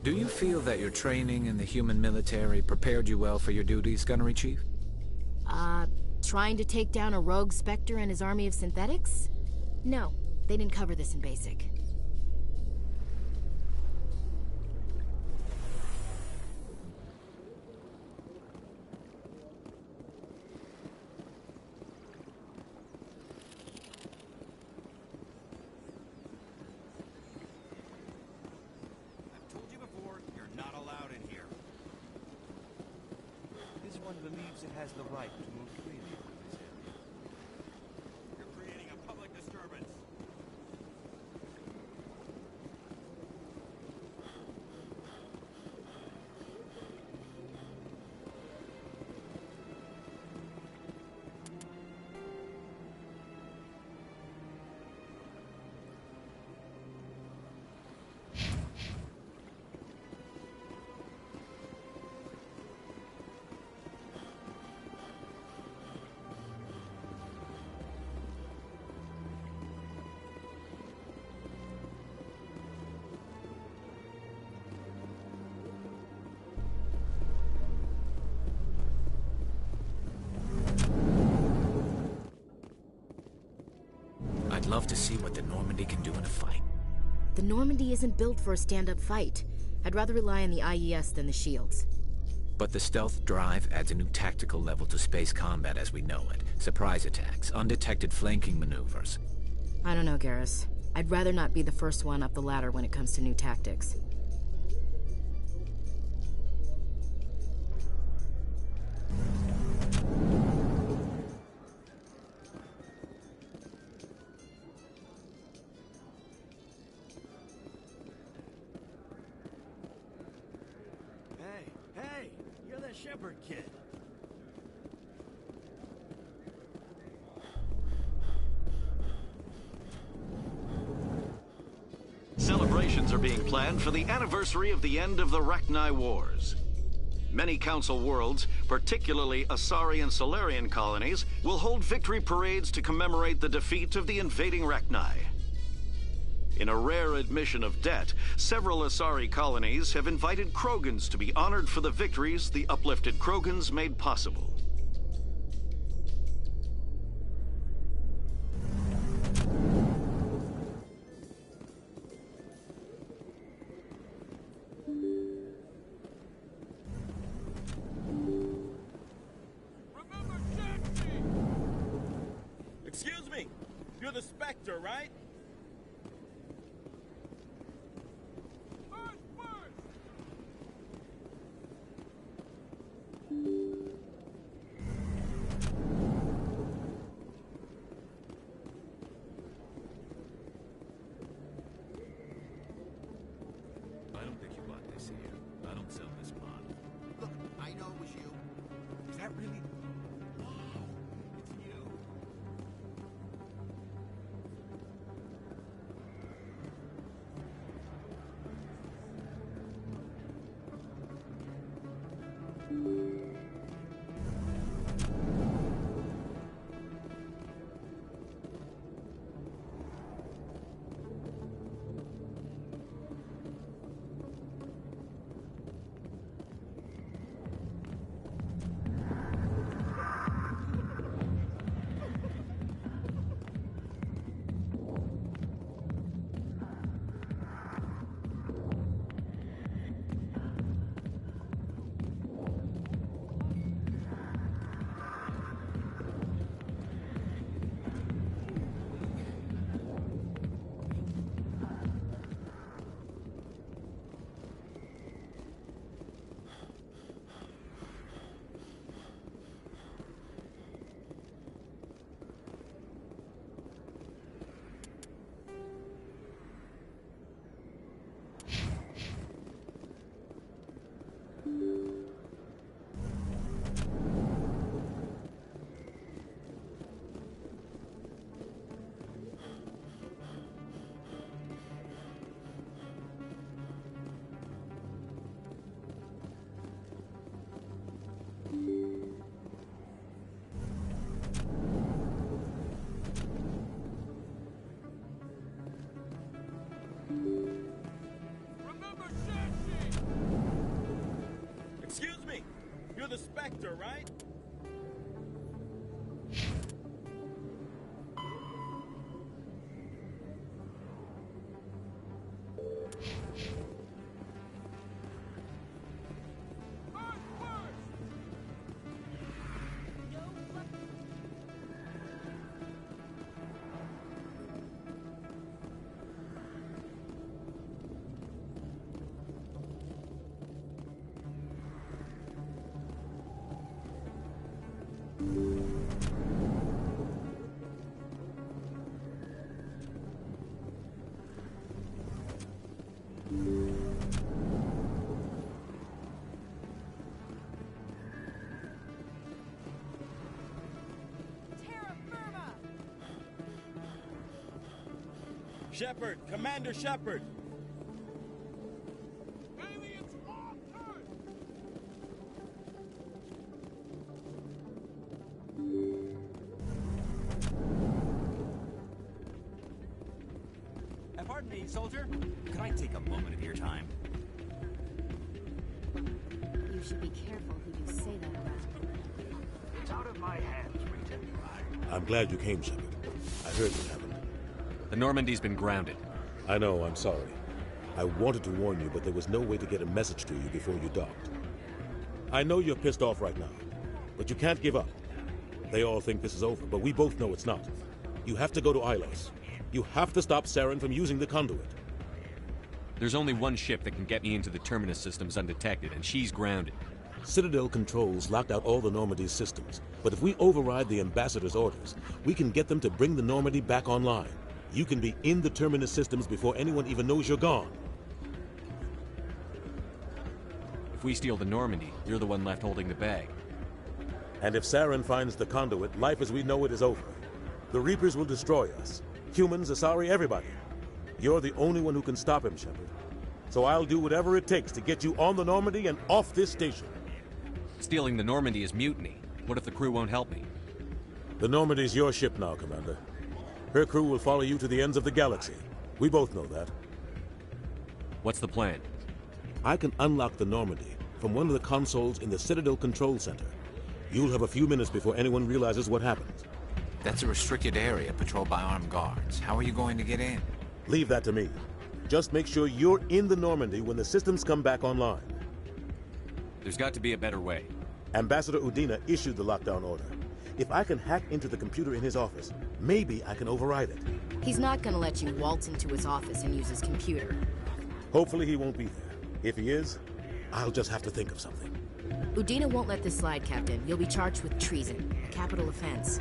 Do you feel that your training in the human military prepared you well for your duties, Gunnery Chief? Trying to take down a rogue Spectre and his army of synthetics? No, they didn't cover this in basic. One believes it has the right to move freely through this area. You're creating a public disturbance. love to see what the Normandy can do in a fight. The Normandy isn't built for a stand-up fight. I'd rather rely on the IES than the shields. But the stealth drive adds a new tactical level to space combat as we know it. Surprise attacks, undetected flanking maneuvers. I don't know, Garrus. I'd rather not be the first one up the ladder when it comes to new tactics. Hey, you're that Shepard kid. Celebrations are being planned for the anniversary of the end of the Rachni Wars. Many Council worlds, particularly Asari and Solarian colonies, will hold victory parades to commemorate the defeat of the invading Rachni. In a rare admission of debt, several Asari colonies have invited Krogans to be honored for the victories the uplifted Krogans made possible. Excuse me, you're the Spectre, right? I don't think you bought this here. I don't sell this pot. Look, I know it was you. Is that really... It's you. Excuse me, you're the Spectre, right? Shepard, Commander Shepard. Aliens off Earth! Pardon me, soldier. Could I take a moment of your time? You should be careful who you say that around. It's out of my hands, Rita. I'm glad you came, Shepard. I heard what happened. The Normandy's been grounded. I know, I'm sorry. I wanted to warn you, but there was no way to get a message to you before you docked. I know you're pissed off right now, but you can't give up. They all think this is over, but we both know it's not. You have to go to Ilos. You have to stop Saren from using the conduit. There's only one ship that can get me into the Terminus systems undetected, and she's grounded. Citadel controls locked out all the Normandy's systems, but if we override the Ambassador's orders, we can get them to bring the Normandy back online. You can be in the Terminus systems before anyone even knows you're gone. If we steal the Normandy, you're the one left holding the bag. And if Saren finds the conduit, life as we know it is over. The Reapers will destroy us. Humans, Asari, everybody. You're the only one who can stop him, Shepard. So I'll do whatever it takes to get you on the Normandy and off this station. Stealing the Normandy is mutiny. What if the crew won't help me? The Normandy's your ship now, Commander. Her crew will follow you to the ends of the galaxy. We both know that. What's the plan? I can unlock the Normandy from one of the consoles in the Citadel Control Center. You'll have a few minutes before anyone realizes what happened. That's a restricted area patrolled by armed guards. How are you going to get in? Leave that to me. Just make sure you're in the Normandy when the systems come back online. There's got to be a better way. Ambassador Udina issued the lockdown order. If I can hack into the computer in his office, maybe I can override it. He's not gonna let you waltz into his office and use his computer. Hopefully he won't be there. If he is, I'll just have to think of something. Udina won't let this slide, Captain. You'll be charged with treason, a capital offense.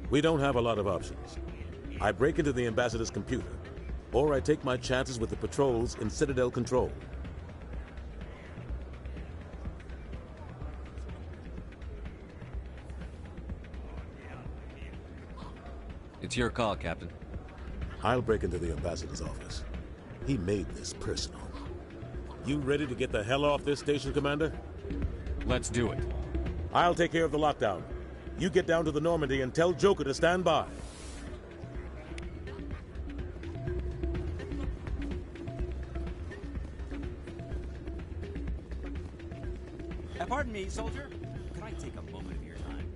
We don't have a lot of options. I break into the Ambassador's computer, or I take my chances with the patrols in Citadel Control. It's your call, Captain. I'll break into the Ambassador's office. He made this personal. You ready to get the hell off this station, Commander? Let's do it. I'll take care of the lockdown. You get down to the Normandy and tell Joker to stand by. Pardon me, soldier. Could I take a moment of your time?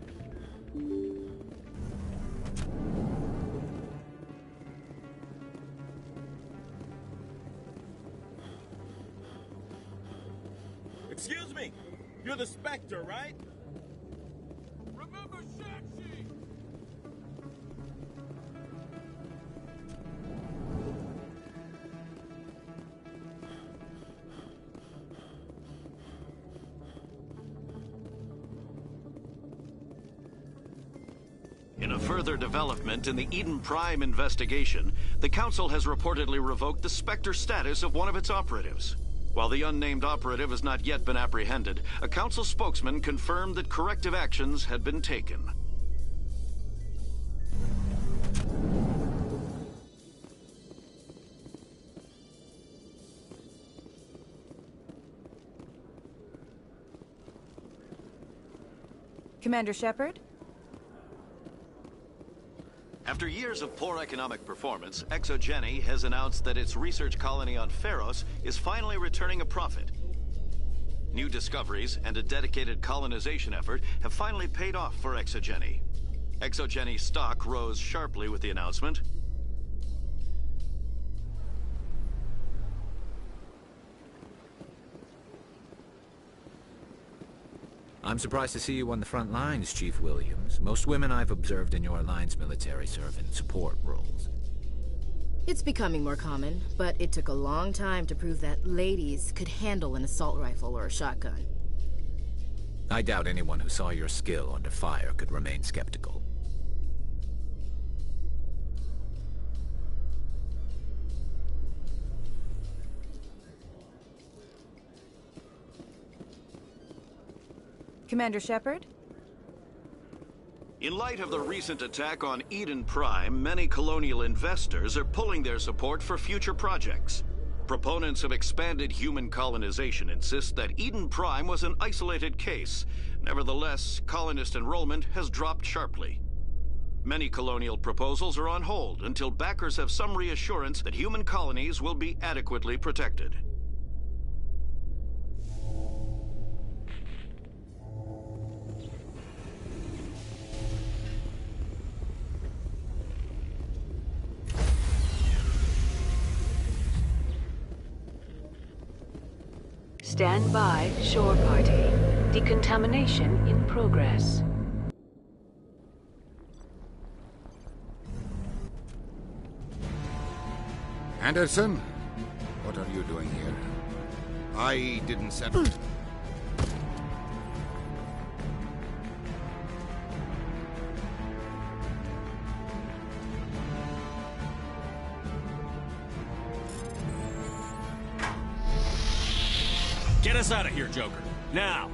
Excuse me! You're the Spectre, right? Remember Shang-Chi! In a further development in the Eden Prime investigation, the Council has reportedly revoked the Spectre status of one of its operatives. While the unnamed operative has not yet been apprehended, a Council spokesman confirmed that corrective actions had been taken. Commander Shepard? After years of poor economic performance, ExoGeni has announced that its research colony on Feros is finally returning a profit. New discoveries and a dedicated colonization effort have finally paid off for ExoGeni. ExoGeni stock rose sharply with the announcement. I'm surprised to see you on the front lines, Chief Williams. Most women I've observed in your Alliance military serve in support roles. It's becoming more common, but it took a long time to prove that ladies could handle an assault rifle or a shotgun. I doubt anyone who saw your skill under fire could remain skeptical. Commander Shepard? In light of the recent attack on Eden Prime, many colonial investors are pulling their support for future projects. Proponents of expanded human colonization insist that Eden Prime was an isolated case. Nevertheless, colonist enrollment has dropped sharply. Many colonial proposals are on hold until backers have some reassurance that human colonies will be adequately protected. Stand by, shore party. Decontamination in progress. Anderson? What are you doing here? I didn't send... Get us out of here, Joker. Now!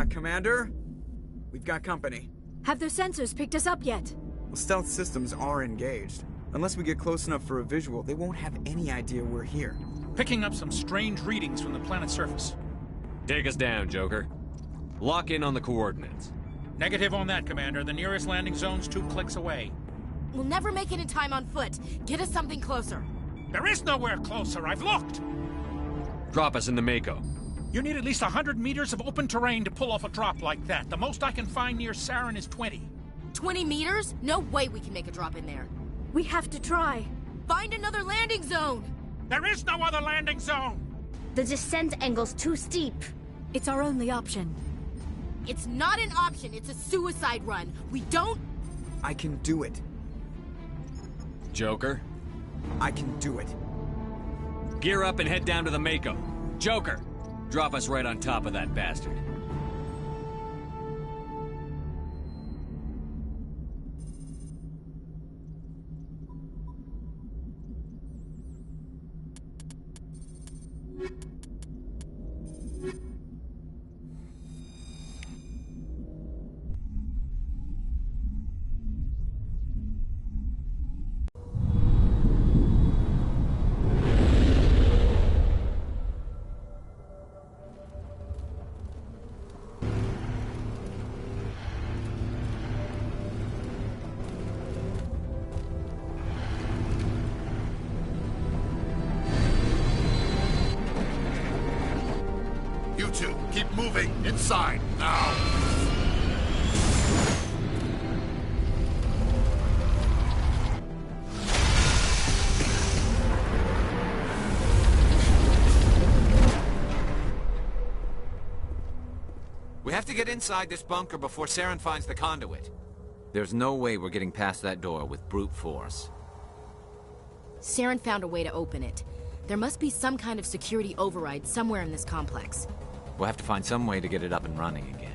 Commander? We've got company. Have their sensors picked us up yet? Well, stealth systems are engaged. Unless we get close enough for a visual, they won't have any idea we're here. Picking up some strange readings from the planet's surface. Take us down, Joker. Lock in on the coordinates. Negative on that, Commander. The nearest landing zone's 2 clicks away. We'll never make it in time on foot. Get us something closer. There is nowhere closer. I've looked. Drop us in the Mako. You need at least 100 meters of open terrain to pull off a drop like that. The most I can find near Saren is 20. 20 meters? No way we can make a drop in there. We have to try. Find another landing zone! There is no other landing zone! The descent angle's too steep. It's our only option. It's not an option, it's a suicide run. We don't... I can do it. Joker? I can do it. Gear up and head down to the Mako. Joker! Drop us right on top of that bastard. You two, keep moving inside, now! We have to get inside this bunker before Saren finds the conduit. There's no way we're getting past that door with brute force. Saren found a way to open it. There must be some kind of security override somewhere in this complex. We'll have to find some way to get it up and running again.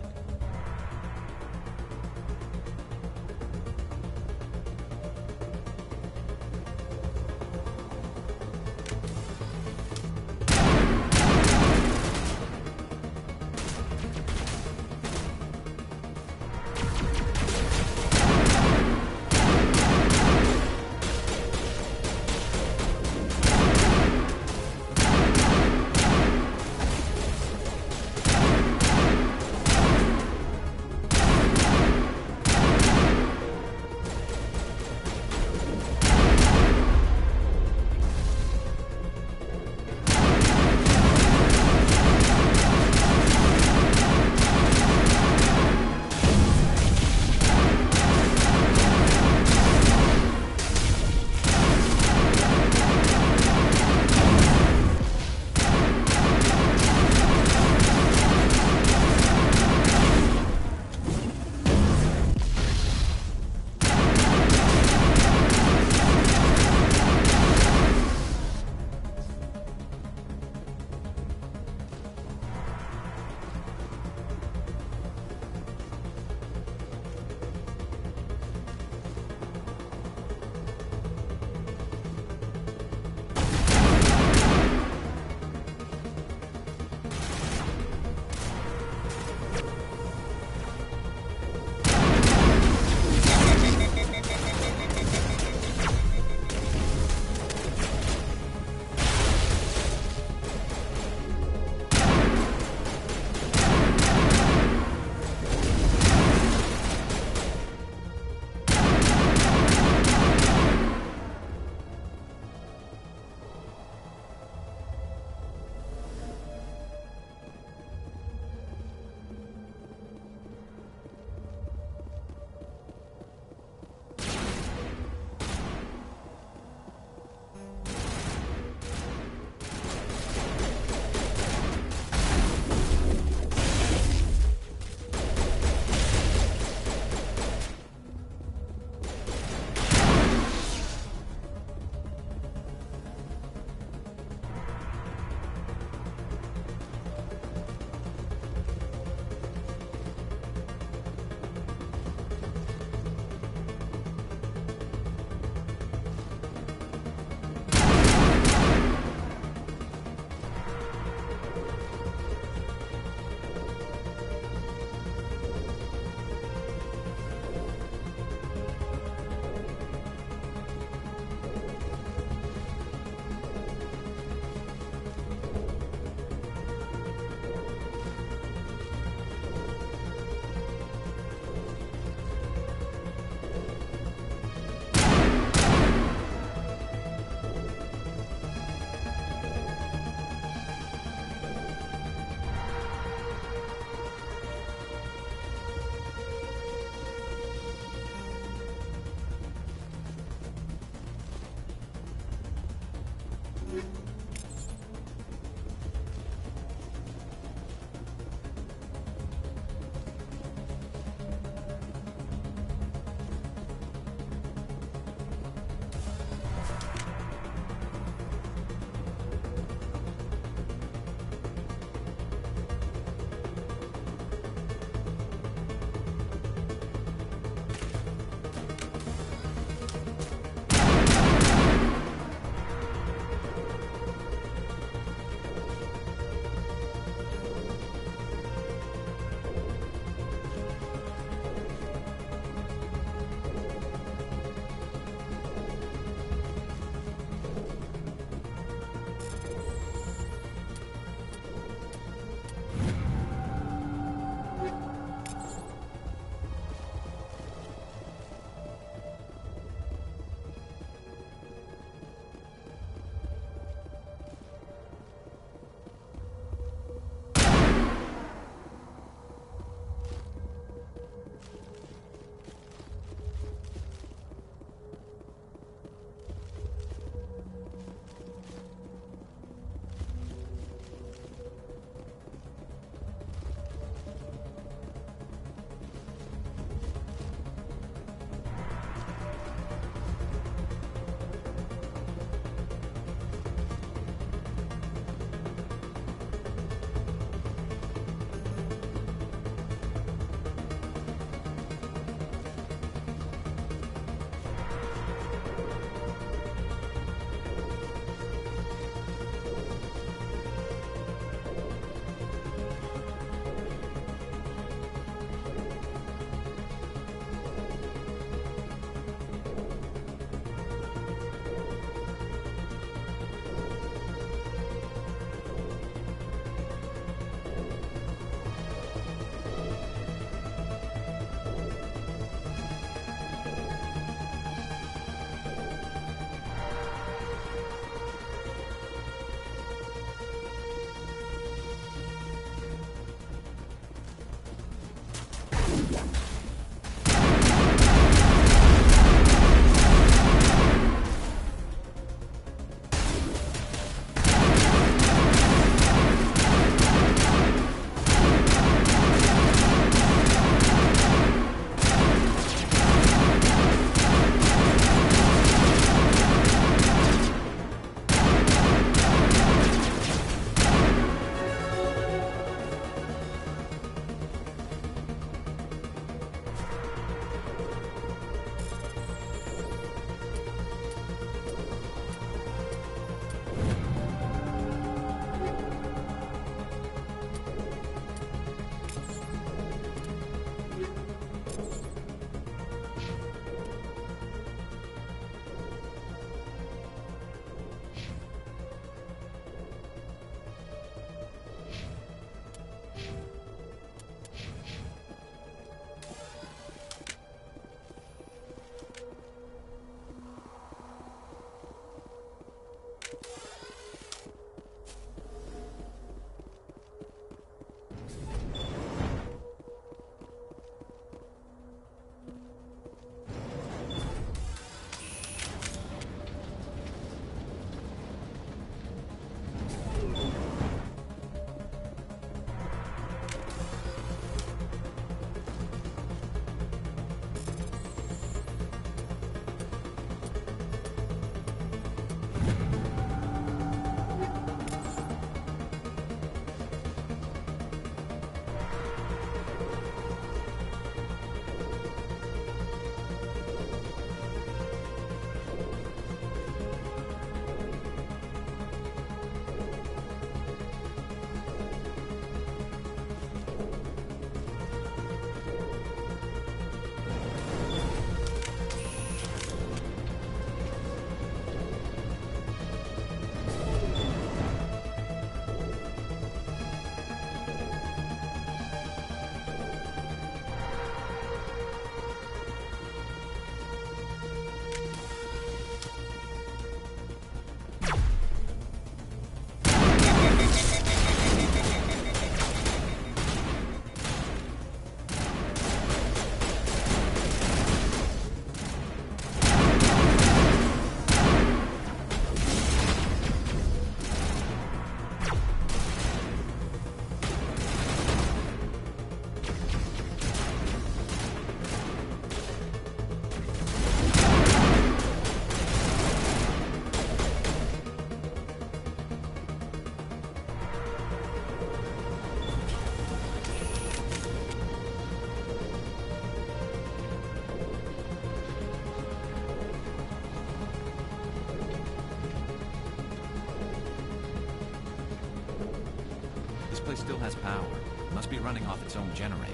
place still has power. It must be running off its own generator.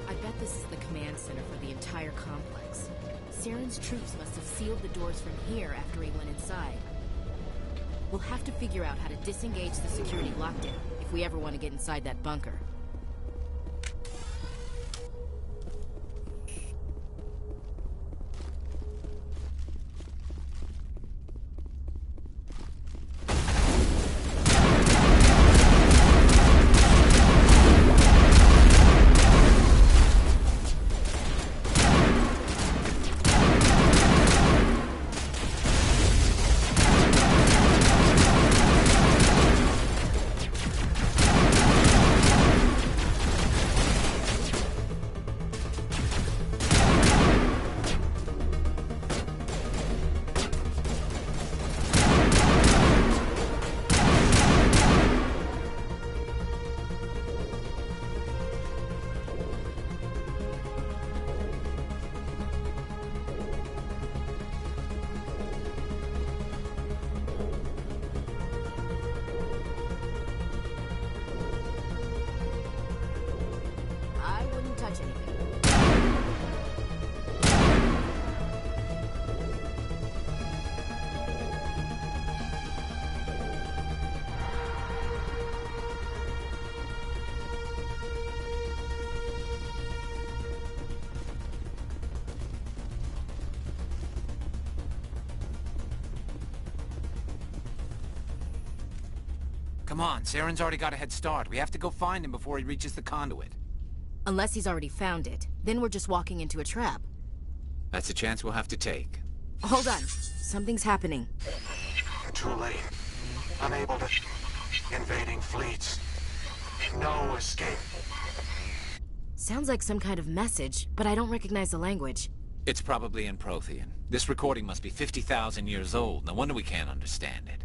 I bet this is the command center for the entire complex. Saren's troops must have sealed the doors from here after he went inside. We'll have to figure out how to disengage the security lockdown if we ever want to get inside that bunker. Come on, Saren's already got a head start. We have to go find him before he reaches the conduit. Unless he's already found it. Then we're just walking into a trap. That's a chance we'll have to take. Hold on. Something's happening. Too late. Unable to... Invading fleets. No escape. Sounds like some kind of message, but I don't recognize the language. It's probably in Prothean. This recording must be 50,000 years old. No wonder we can't understand it.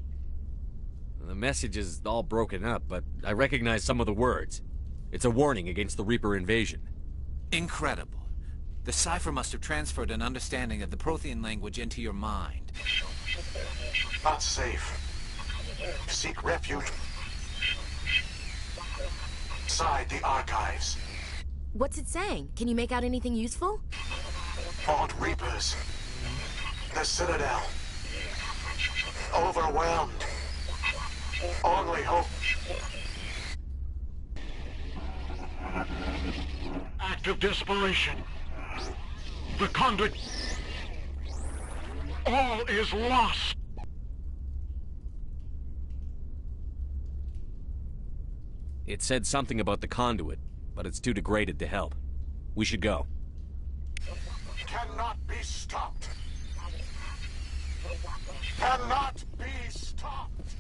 The message is all broken up, but I recognize some of the words. It's a warning against the Reaper invasion. Incredible. The cipher must have transferred an understanding of the Prothean language into your mind. Not safe. Seek refuge inside the archives. What's it saying? Can you make out anything useful? Fought Reapers. The Citadel. Overwhelmed. Only hope. Act of desperation. The conduit. All is lost. It said something about the conduit, but it's too degraded to help. We should go. Cannot be stopped. Cannot be stopped.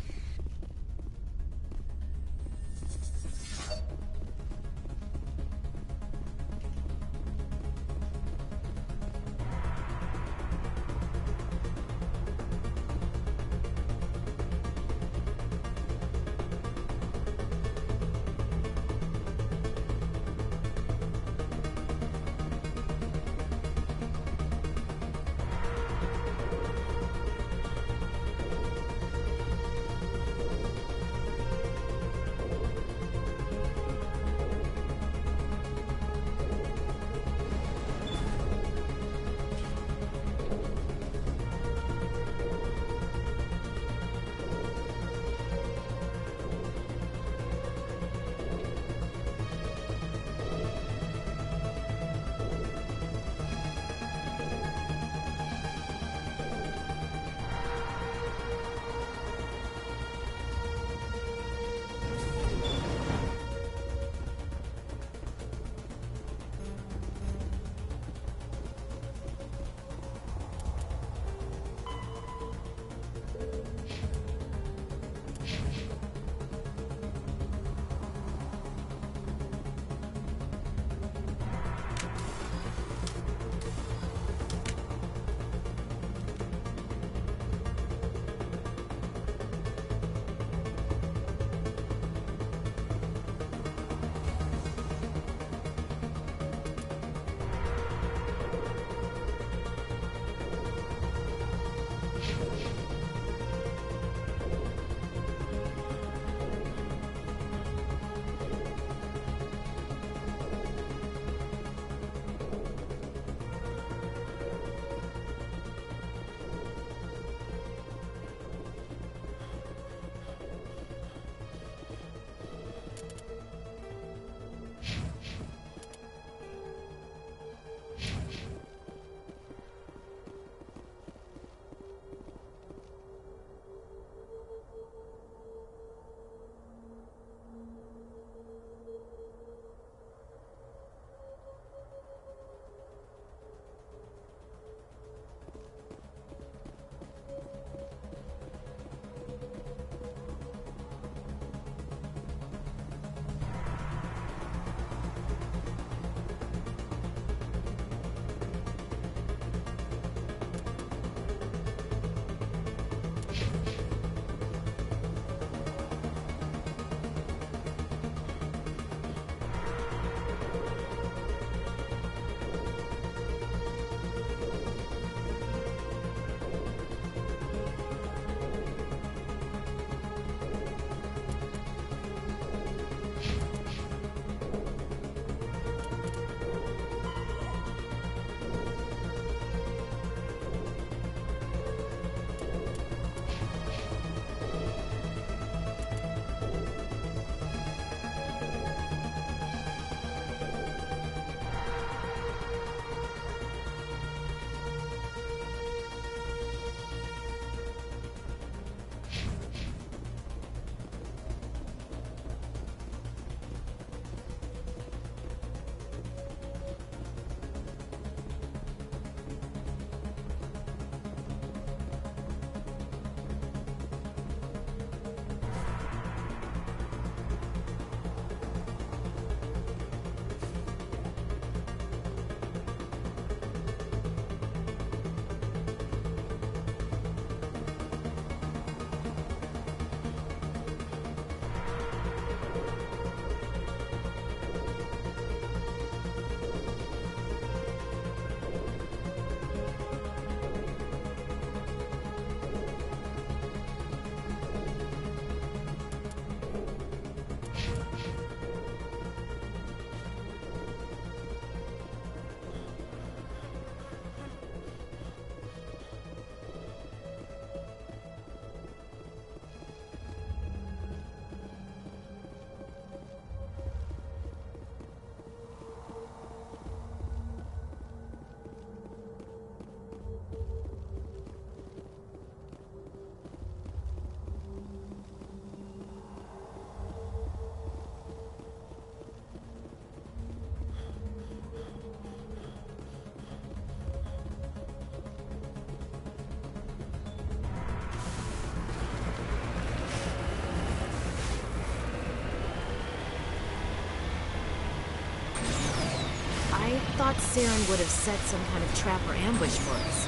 thought Saren would have set some kind of trap or ambush for us.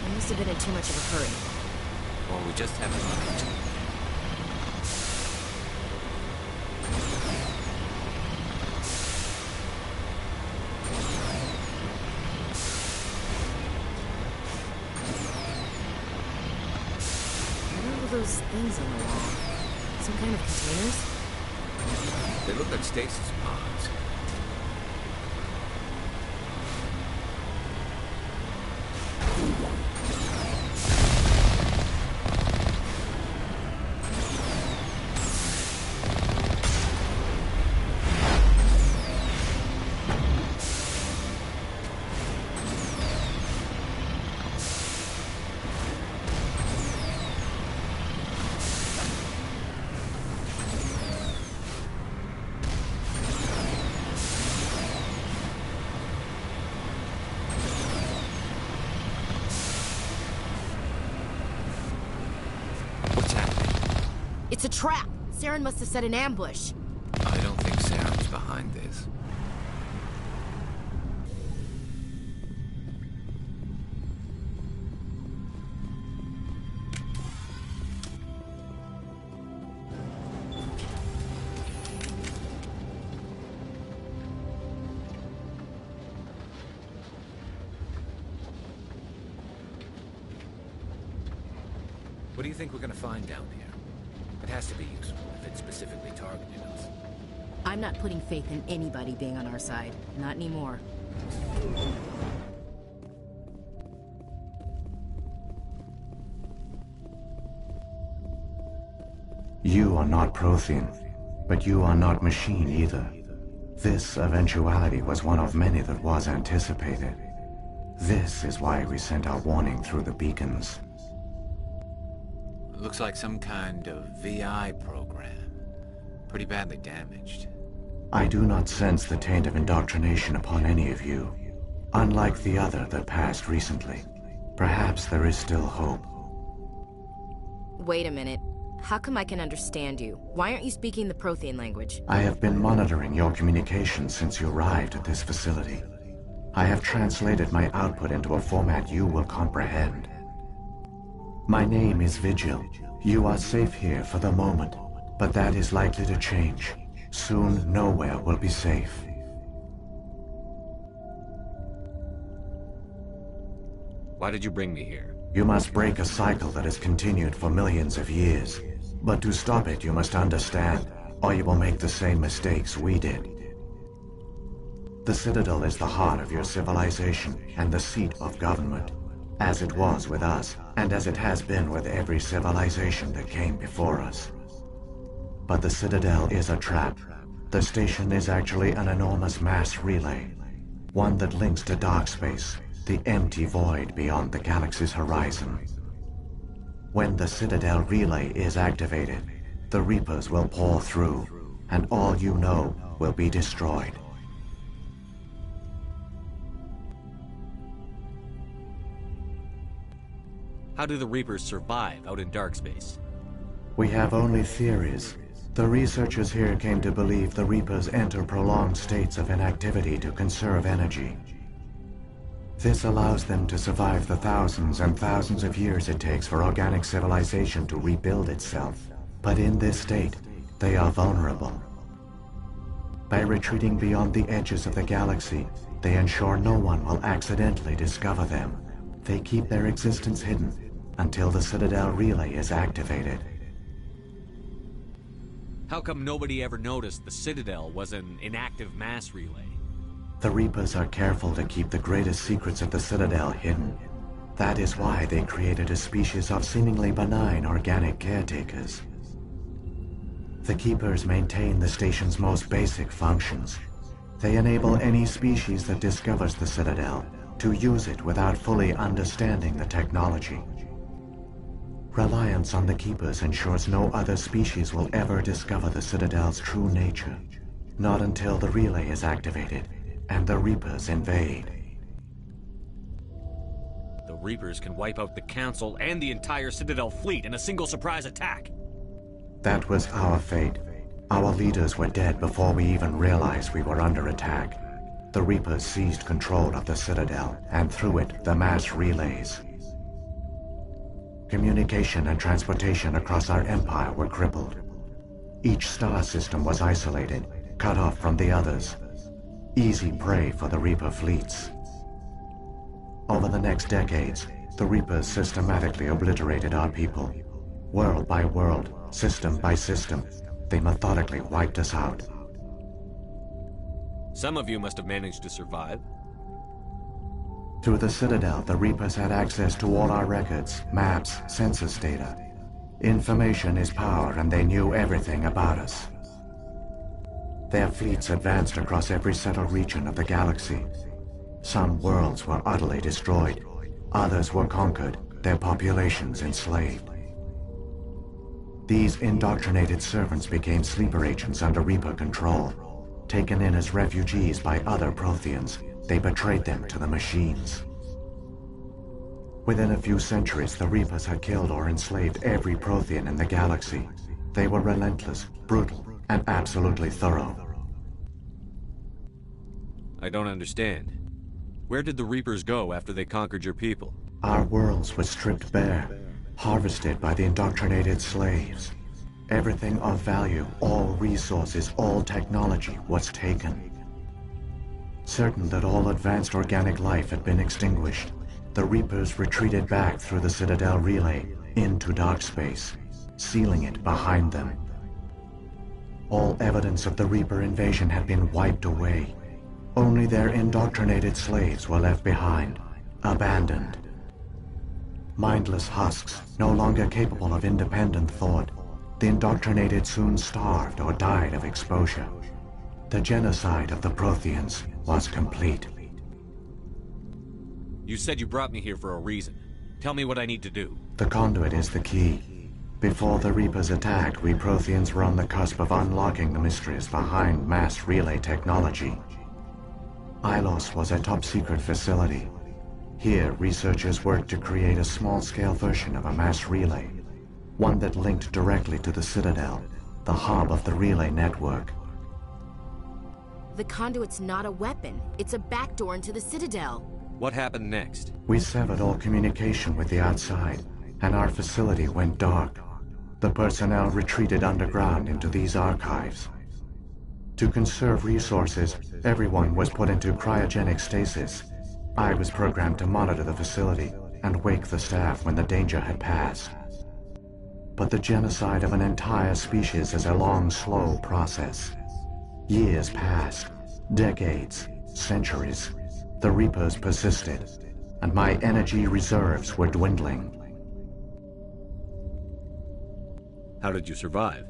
We must have been in too much of a hurry. Or we just haven't run into it. Those things on the wall. Some kind of containers? They look like stasis pods. It's a trap! Saren must have set an ambush. I don't think Saren's behind this. What do you think we're gonna find down here? It has to be useful if it's specifically targeted us. I'm not putting faith in anybody being on our side. Not anymore. You are not Prothean, but you are not machine either. This eventuality was one of many that was anticipated. This is why we sent our warning through the beacons. Looks like some kind of VI program. Pretty badly damaged. I do not sense the taint of indoctrination upon any of you. Unlike the other that passed recently. Perhaps there is still hope. Wait a minute. How come I can understand you? Why aren't you speaking the Prothean language? I have been monitoring your communications since you arrived at this facility. I have translated my output into a format you will comprehend. My name is Vigil. You are safe here for the moment, but that is likely to change. Soon, nowhere will be safe. Why did you bring me here? You must break a cycle that has continued for millions of years. But to stop it, you must understand, or you will make the same mistakes we did. The Citadel is the heart of your civilization and the seat of government. As it was with us, and as it has been with every civilization that came before us. But the Citadel is a trap. The station is actually an enormous mass relay. One that links to dark space, the empty void beyond the galaxy's horizon. When the Citadel relay is activated, the Reapers will pour through, and all you know will be destroyed. How do the Reapers survive out in dark space? We have only theories. The researchers here came to believe the Reapers enter prolonged states of inactivity to conserve energy. This allows them to survive the thousands and thousands of years it takes for organic civilization to rebuild itself. But in this state, they are vulnerable. By retreating beyond the edges of the galaxy, they ensure no one will accidentally discover them. They keep their existence hidden until the Citadel relay is activated. How come nobody ever noticed the Citadel was an inactive mass relay? The Reapers are careful to keep the greatest secrets of the Citadel hidden. That is why they created a species of seemingly benign organic caretakers. The Keepers maintain the station's most basic functions. They enable any species that discovers the Citadel to use it without fully understanding the technology. Reliance on the Keepers ensures no other species will ever discover the Citadel's true nature. Not until the relay is activated and the Reapers invade. The Reapers can wipe out the Council and the entire Citadel fleet in a single surprise attack. That was our fate. Our leaders were dead before we even realized we were under attack. the Reapers seized control of the Citadel, and through it, the mass relays. Communication and transportation across our empire were crippled. Each star system was isolated, cut off from the others. Easy prey for the Reaper fleets. Over the next decades, the Reapers systematically obliterated our people. World by world, system by system, they methodically wiped us out. Some of you must have managed to survive. Through the Citadel, the Reapers had access to all our records, maps, census data. Information is power, and they knew everything about us. Their fleets advanced across every settled region of the galaxy. Some worlds were utterly destroyed. Others were conquered, their populations enslaved. These indoctrinated servants became sleeper agents under Reaper control. Taken in as refugees by other Protheans, they betrayed them to the machines. Within a few centuries, the Reapers had killed or enslaved every Prothean in the galaxy. They were relentless, brutal, and absolutely thorough. I don't understand. Where did the Reapers go after they conquered your people? Our worlds were stripped bare, harvested by the indoctrinated slaves. Everything of value, all resources, all technology was taken. Certain that all advanced organic life had been extinguished, the Reapers retreated back through the Citadel relay into dark space, sealing it behind them. All evidence of the Reaper invasion had been wiped away. Only their indoctrinated slaves were left behind, abandoned. Mindless husks, no longer capable of independent thought, the indoctrinated soon starved or died of exposure. The genocide of the Protheans was complete. You said you brought me here for a reason. Tell me what I need to do. The conduit is the key. Before the Reapers attacked, we Protheans were on the cusp of unlocking the mysteries behind mass relay technology. Ilos was a top-secret facility. Here, researchers worked to create a small-scale version of a mass relay, one that linked directly to the Citadel, the hub of the relay network. The conduit's not a weapon. It's a backdoor into the Citadel. What happened next? We severed all communication with the outside, and our facility went dark. The personnel retreated underground into these archives. To conserve resources, everyone was put into cryogenic stasis. I was programmed to monitor the facility and wake the staff when the danger had passed. But the genocide of an entire species is a long, slow process. Years passed, decades, centuries. The Reapers persisted, and my energy reserves were dwindling. How did you survive?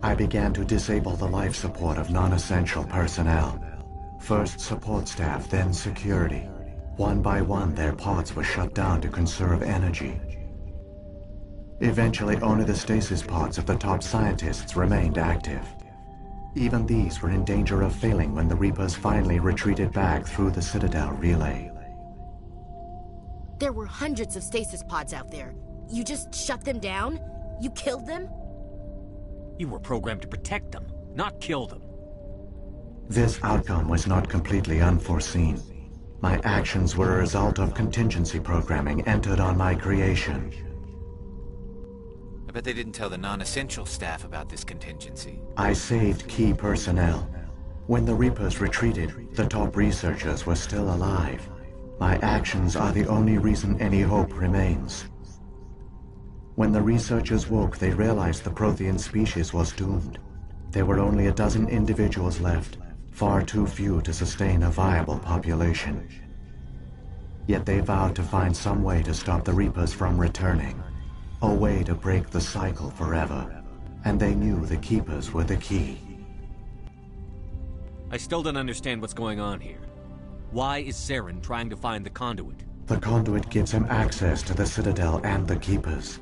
I began to disable the life support of non-essential personnel. First support staff, then security. One by one, their pods were shut down to conserve energy. Eventually, only the stasis pods of the top scientists remained active. Even these were in danger of failing when the Reapers finally retreated back through the Citadel relay. There were hundreds of stasis pods out there. You just shut them down? You killed them? You were programmed to protect them, not kill them. This outcome was not completely unforeseen. My actions were a result of contingency programming entered on my creation. I bet they didn't tell the non-essential staff about this contingency. I saved key personnel. When the Reapers retreated, the top researchers were still alive. My actions are the only reason any hope remains. When the researchers woke, they realized the Prothean species was doomed. There were only a dozen individuals left, far too few to sustain a viable population. Yet they vowed to find some way to stop the Reapers from returning. A way to break the cycle forever. And they knew the Keepers were the key. I still don't understand what's going on here. Why is Saren trying to find the conduit? The conduit gives him access to the Citadel and the Keepers.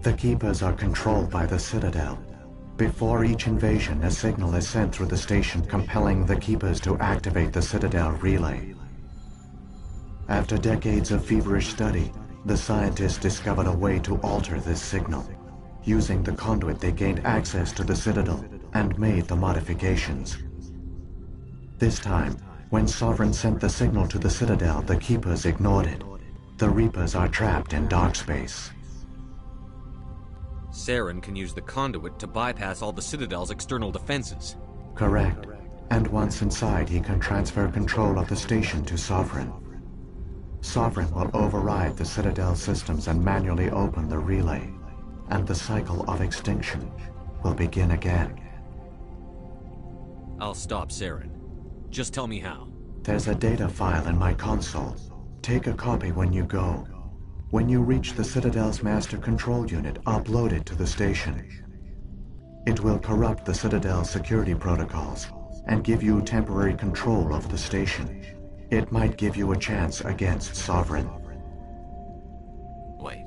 The Keepers are controlled by the Citadel. Before each invasion, a signal is sent through the station compelling the Keepers to activate the Citadel relay. After decades of feverish study, the scientists discovered a way to alter this signal. Using the conduit, they gained access to the Citadel and made the modifications. This time, when Sovereign sent the signal to the Citadel, the Keepers ignored it. The Reapers are trapped in dark space. Saren can use the conduit to bypass all the Citadel's external defenses. Correct. And once inside, he can transfer control of the station to Sovereign. Sovereign will override the Citadel systems and manually open the relay, and the cycle of extinction will begin again. I'll stop Saren. Just tell me how. There's a data file in my console. Take a copy when you go. When you reach the Citadel's master control unit, upload it to the station. It will corrupt the Citadel's security protocols and give you temporary control of the station. It might give you a chance against Sovereign. Wait,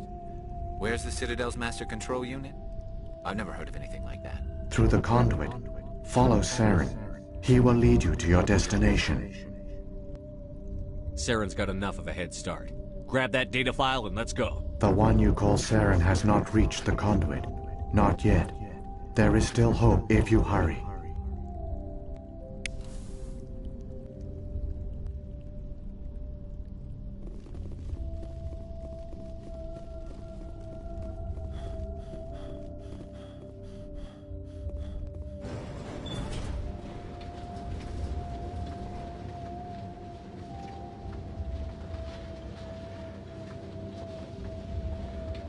where's the Citadel's master control unit? I've never heard of anything like that. Through the conduit, follow Saren. He will lead you to your destination. Saren's got enough of a head start. Grab that data file and let's go. The one you call Saren has not reached the conduit. Not yet. There is still hope if you hurry.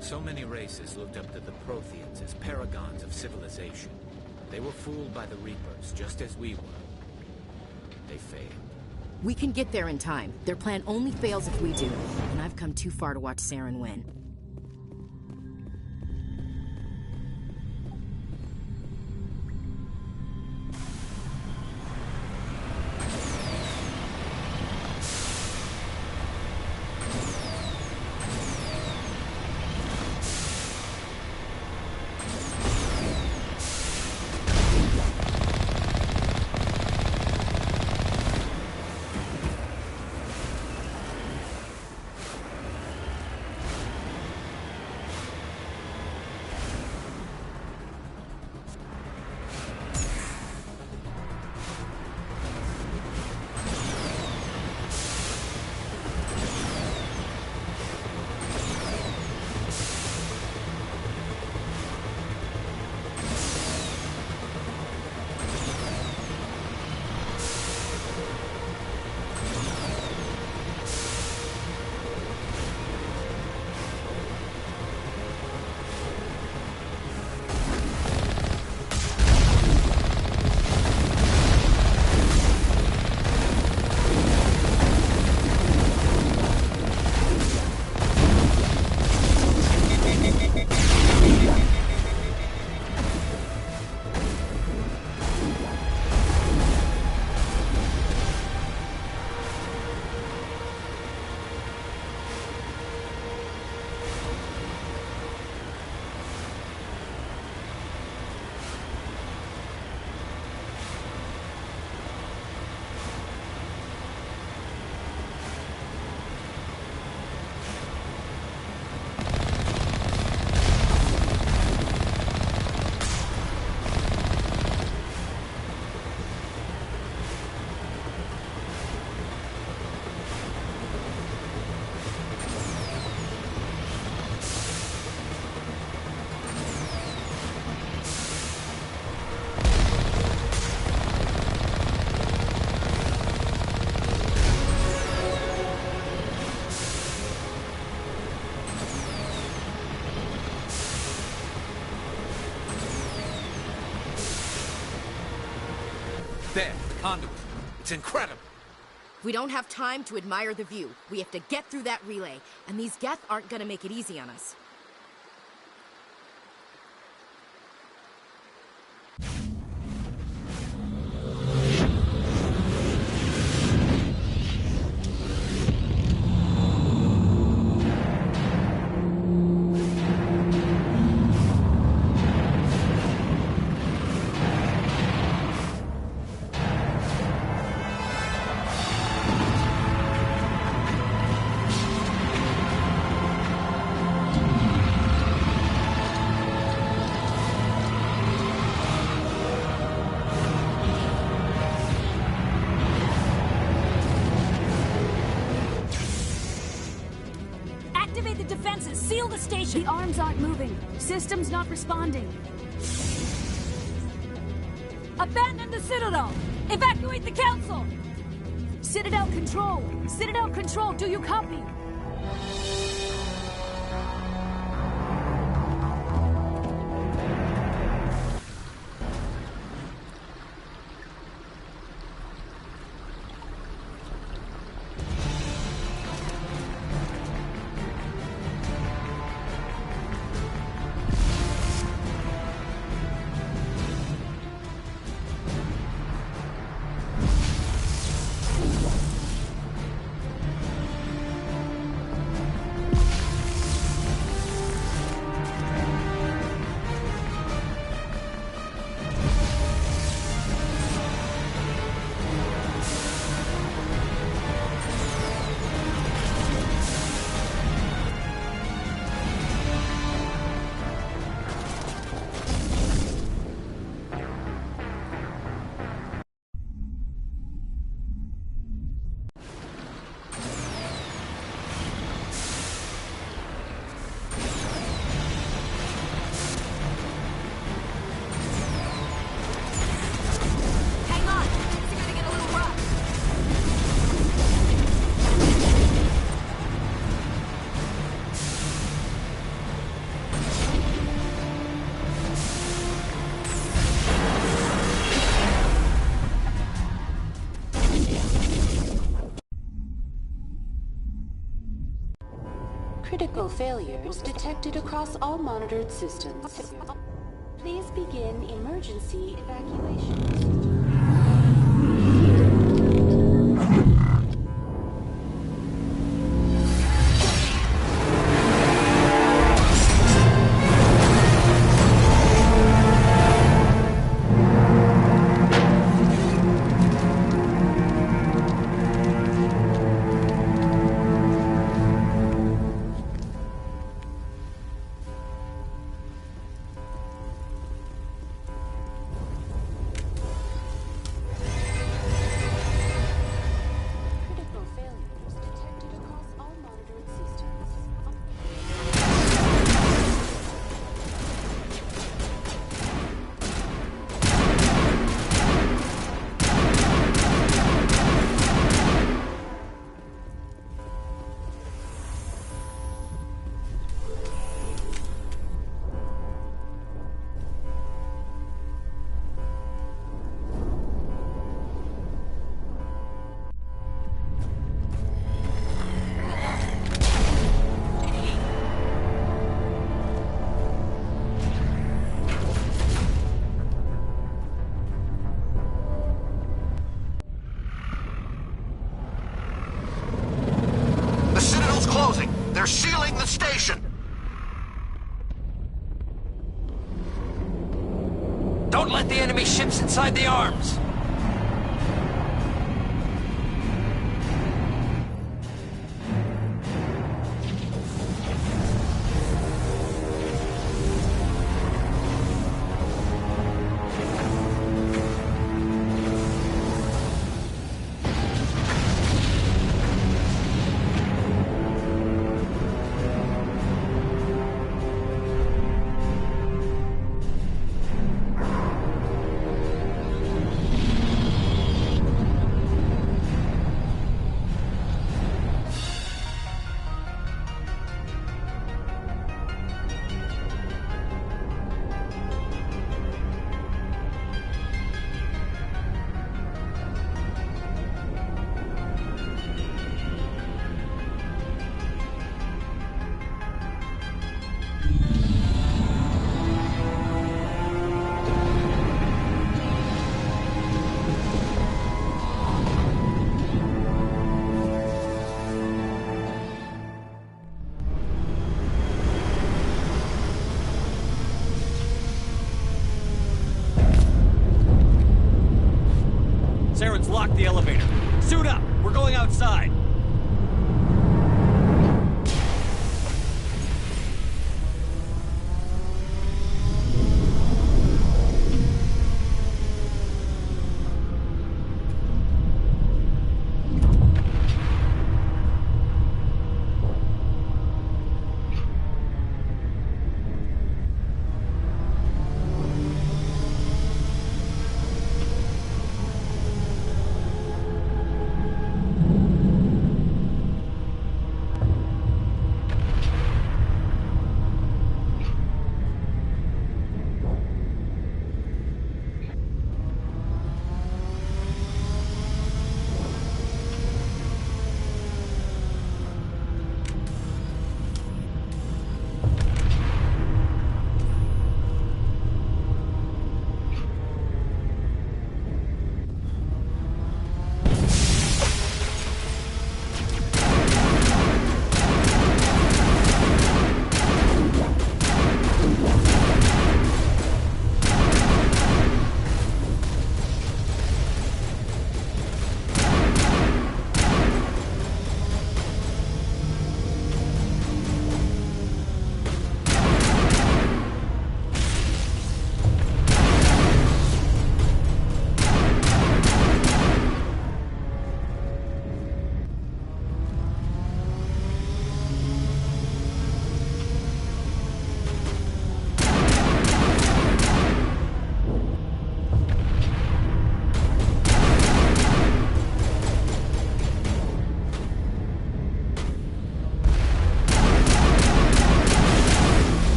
So many races looked up to the Protheans as paragons of civilization. They were fooled by the Reapers, just as we were. They failed. We can get there in time. Their plan only fails if we do, and I've come too far to watch Saren win. There, the conduit. It's incredible. We don't have time to admire the view. We have to get through that relay, and these Geth aren't gonna make it easy on us. chances. Seal the station. The arms aren't moving. Systems not responding. Abandon the Citadel. Evacuate the Council. Citadel Control. Citadel Control, do you copy? Critical failures detected across all monitored systems. Please begin emergency evacuation. They're sealing the station! Don't let the enemy ships inside the arms!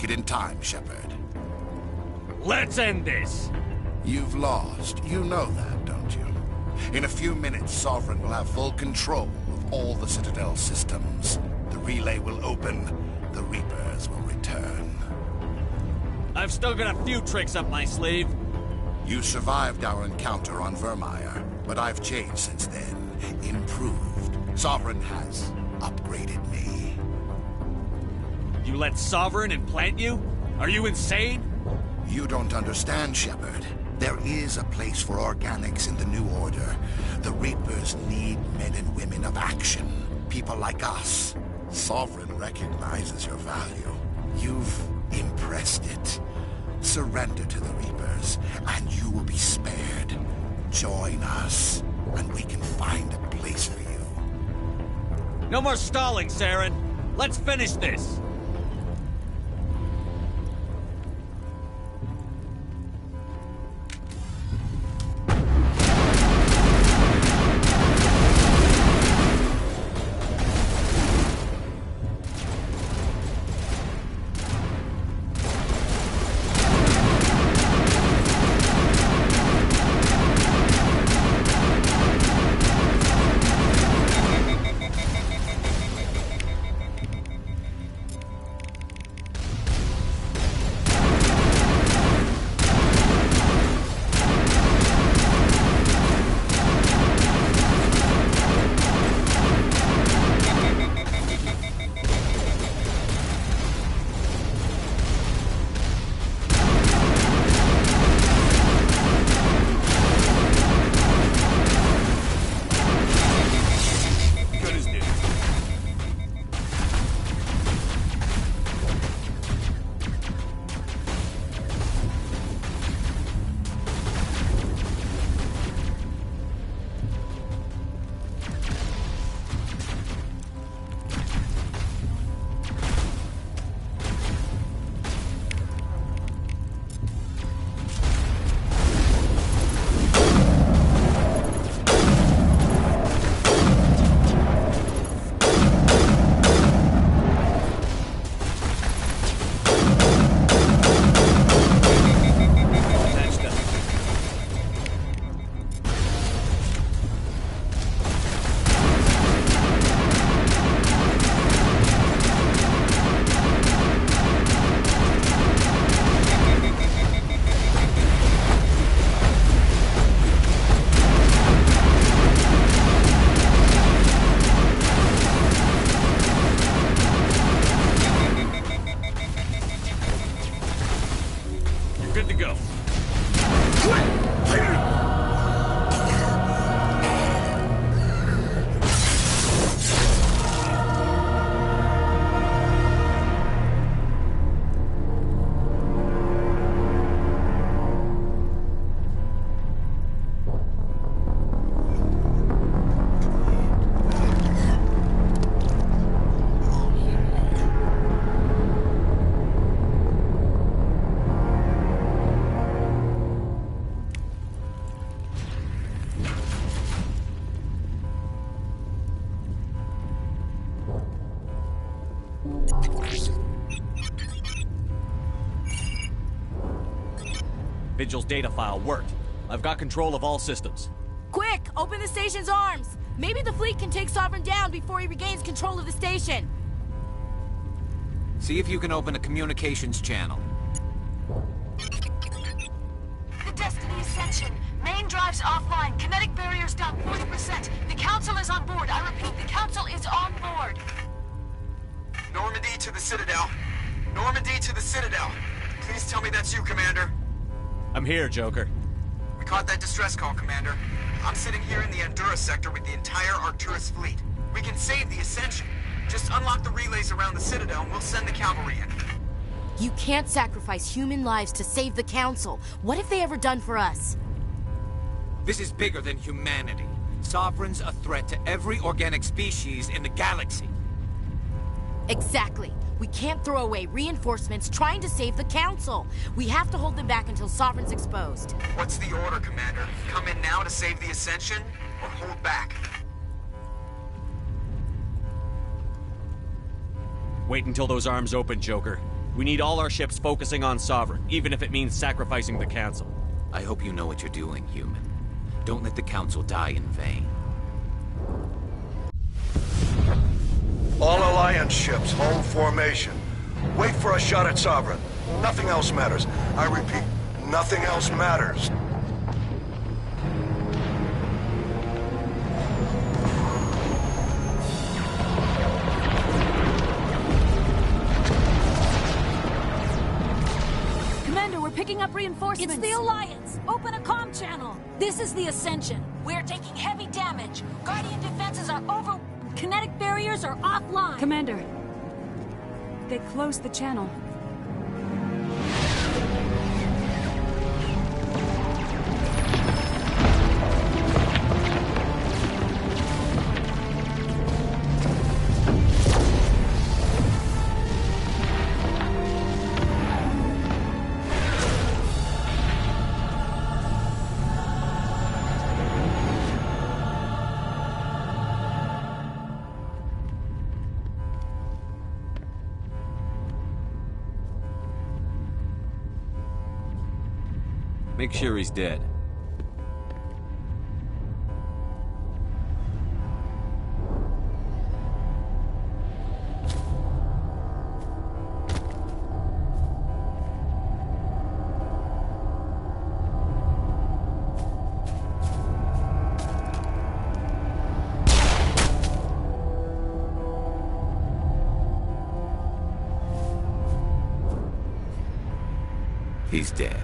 it in time, Shepard. Let's end this! You've lost. You know that, don't you? In a few minutes, Sovereign will have full control of all the Citadel systems. The relay will open. The Reapers will return. I've still got a few tricks up my sleeve. You survived our encounter on Vermeer, but I've changed since then. Improved. Sovereign has upgraded me. You let Sovereign implant you? Are you insane? You don't understand, Shepard. There is a place for organics in the New Order. The Reapers need men and women of action. People like us. Sovereign recognizes your value. You've impressed it. Surrender to the Reapers, and you will be spared. Join us, and we can find a place for you. No more stalling, Saren. Let's finish this. Vigil's data file worked. I've got control of all systems. Quick! Open the station's arms! Maybe the fleet can take Sovereign down before he regains control of the station. See if you can open a communications channel. The Destiny Ascension. Main drives offline. Kinetic barriers down 40%. The Council is on board. I repeat, the Council is on board. Normandy to the Citadel. Normandy to the Citadel. Please tell me that's you, Commander. I'm here, Joker. We caught that distress call, Commander. I'm sitting here in the Endura sector with the entire Arcturus fleet. We can save the Ascension. Just unlock the relays around the Citadel and we'll send the cavalry in. You can't sacrifice human lives to save the Council. What have they ever done for us? This is bigger than humanity. Sovereign's a threat to every organic species in the galaxy. Exactly. We can't throw away reinforcements trying to save the Council. We have to hold them back until Sovereign's exposed. What's the order, Commander? Come in now to save the Ascension, or hold back? Wait until those arms open, Joker. We need all our ships focusing on Sovereign, even if it means sacrificing the Council. I hope you know what you're doing, human. Don't let the Council die in vain. All Alliance ships, hold formation. Wait for a shot at Sovereign. Nothing else matters. I repeat, nothing else matters. Commander, we're picking up reinforcements. It's the Alliance! Open a comm channel! This is the Ascension. We're taking heavy damage. Guardian defenses are over... Kinetic barriers are offline. Commander, they closed the channel. Make sure he's dead. He's dead.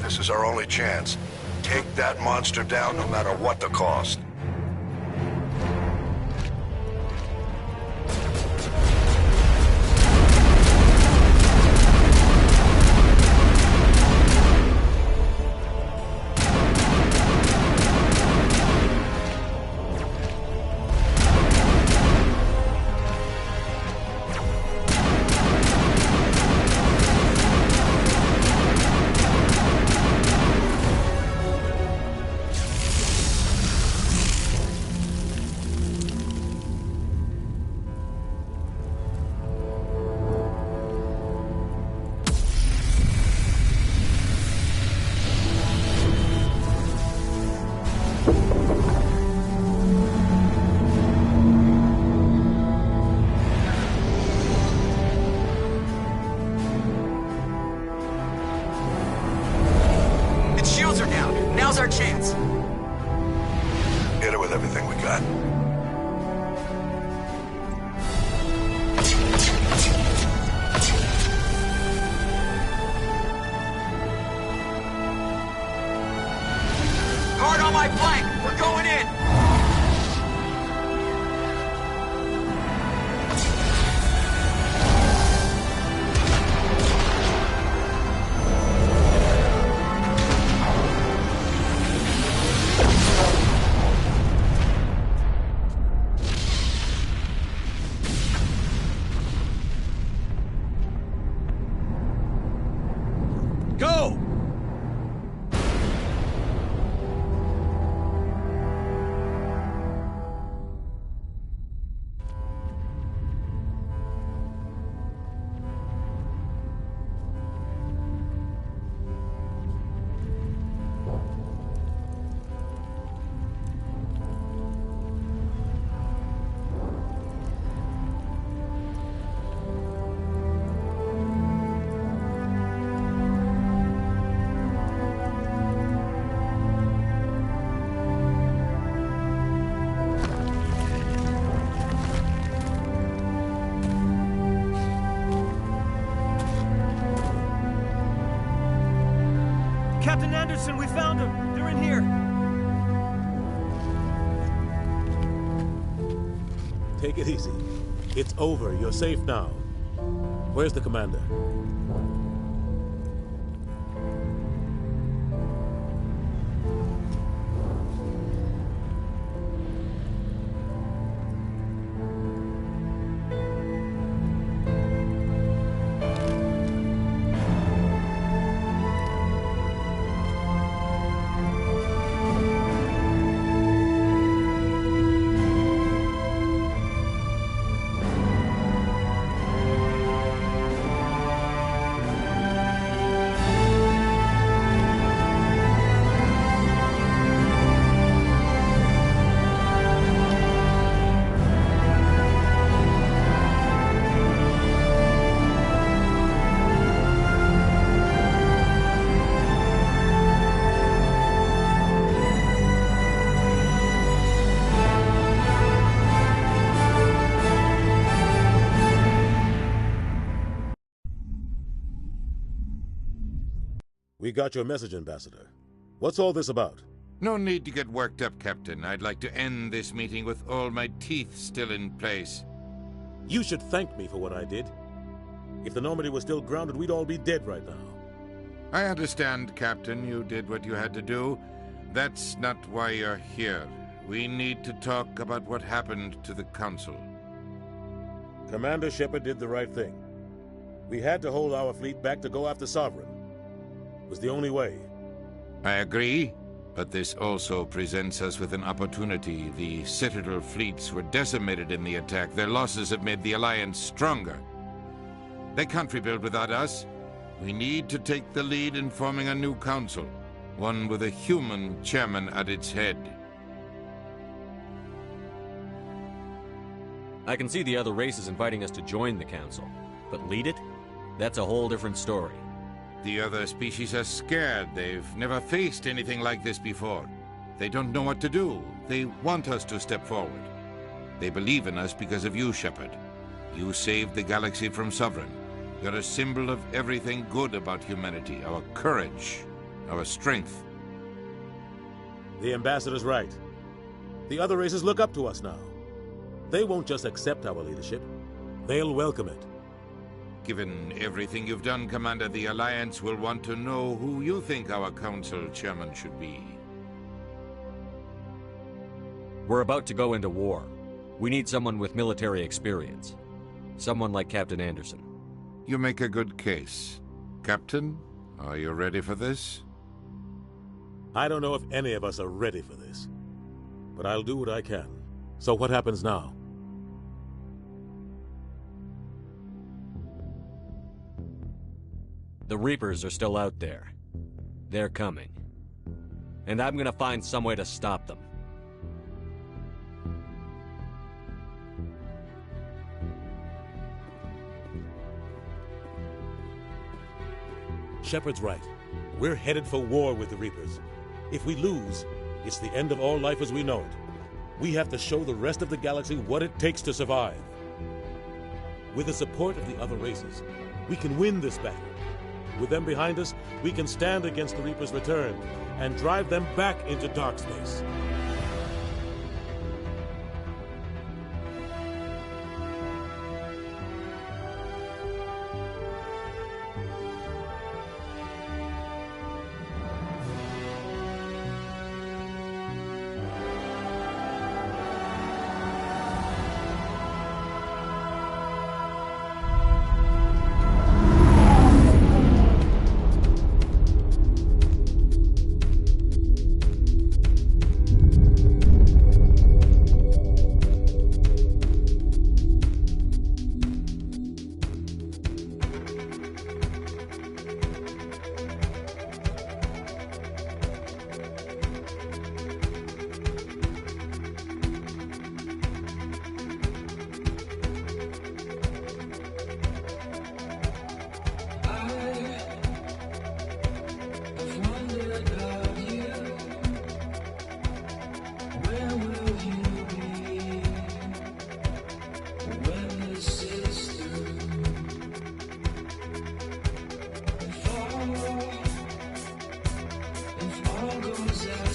This is our only chance. Take that monster down no matter what the cost. Now's our chance. Hit it with everything we got. Guard on my flank! We're going in! Go! Captain Anderson, we found them! They're in here! Take it easy. It's over. You're safe now. Where's the commander? We got your message, Ambassador. What's all this about? No need to get worked up, Captain. I'd like to end this meeting with all my teeth still in place. You should thank me for what I did. If the Normandy was still grounded, we'd all be dead right now. I understand, Captain. You did what you had to do. That's not why you're here. We need to talk about what happened to the Council. Commander Shepard did the right thing. We had to hold our fleet back to go after Sovereign. It was the only way. I agree, but this also presents us with an opportunity. The Citadel fleets were decimated in the attack. Their losses have made the Alliance stronger. They can't rebuild without us. We need to take the lead in forming a new council, one with a human chairman at its head. I can see the other races inviting us to join the council, but lead it? That's a whole different story. The other species are scared. They've never faced anything like this before. They don't know what to do. They want us to step forward. They believe in us because of you, Shepard. You saved the galaxy from Sovereign. You're a symbol of everything good about humanity, our courage, our strength. The Ambassador's right. The other races look up to us now. They won't just accept our leadership. They'll welcome it. Given everything you've done, Commander, the Alliance will want to know who you think our Council Chairman should be. We're about to go into war. We need someone with military experience. Someone like Captain Anderson. You make a good case. Captain, are you ready for this? I don't know if any of us are ready for this. But I'll do what I can. So what happens now? The Reapers are still out there. They're coming. And I'm gonna find some way to stop them. Shepard's right. We're headed for war with the Reapers. If we lose, it's the end of all life as we know it. We have to show the rest of the galaxy what it takes to survive. With the support of the other races, we can win this battle. With them behind us, we can stand against the Reaper's return and drive them back into dark space. If all goes out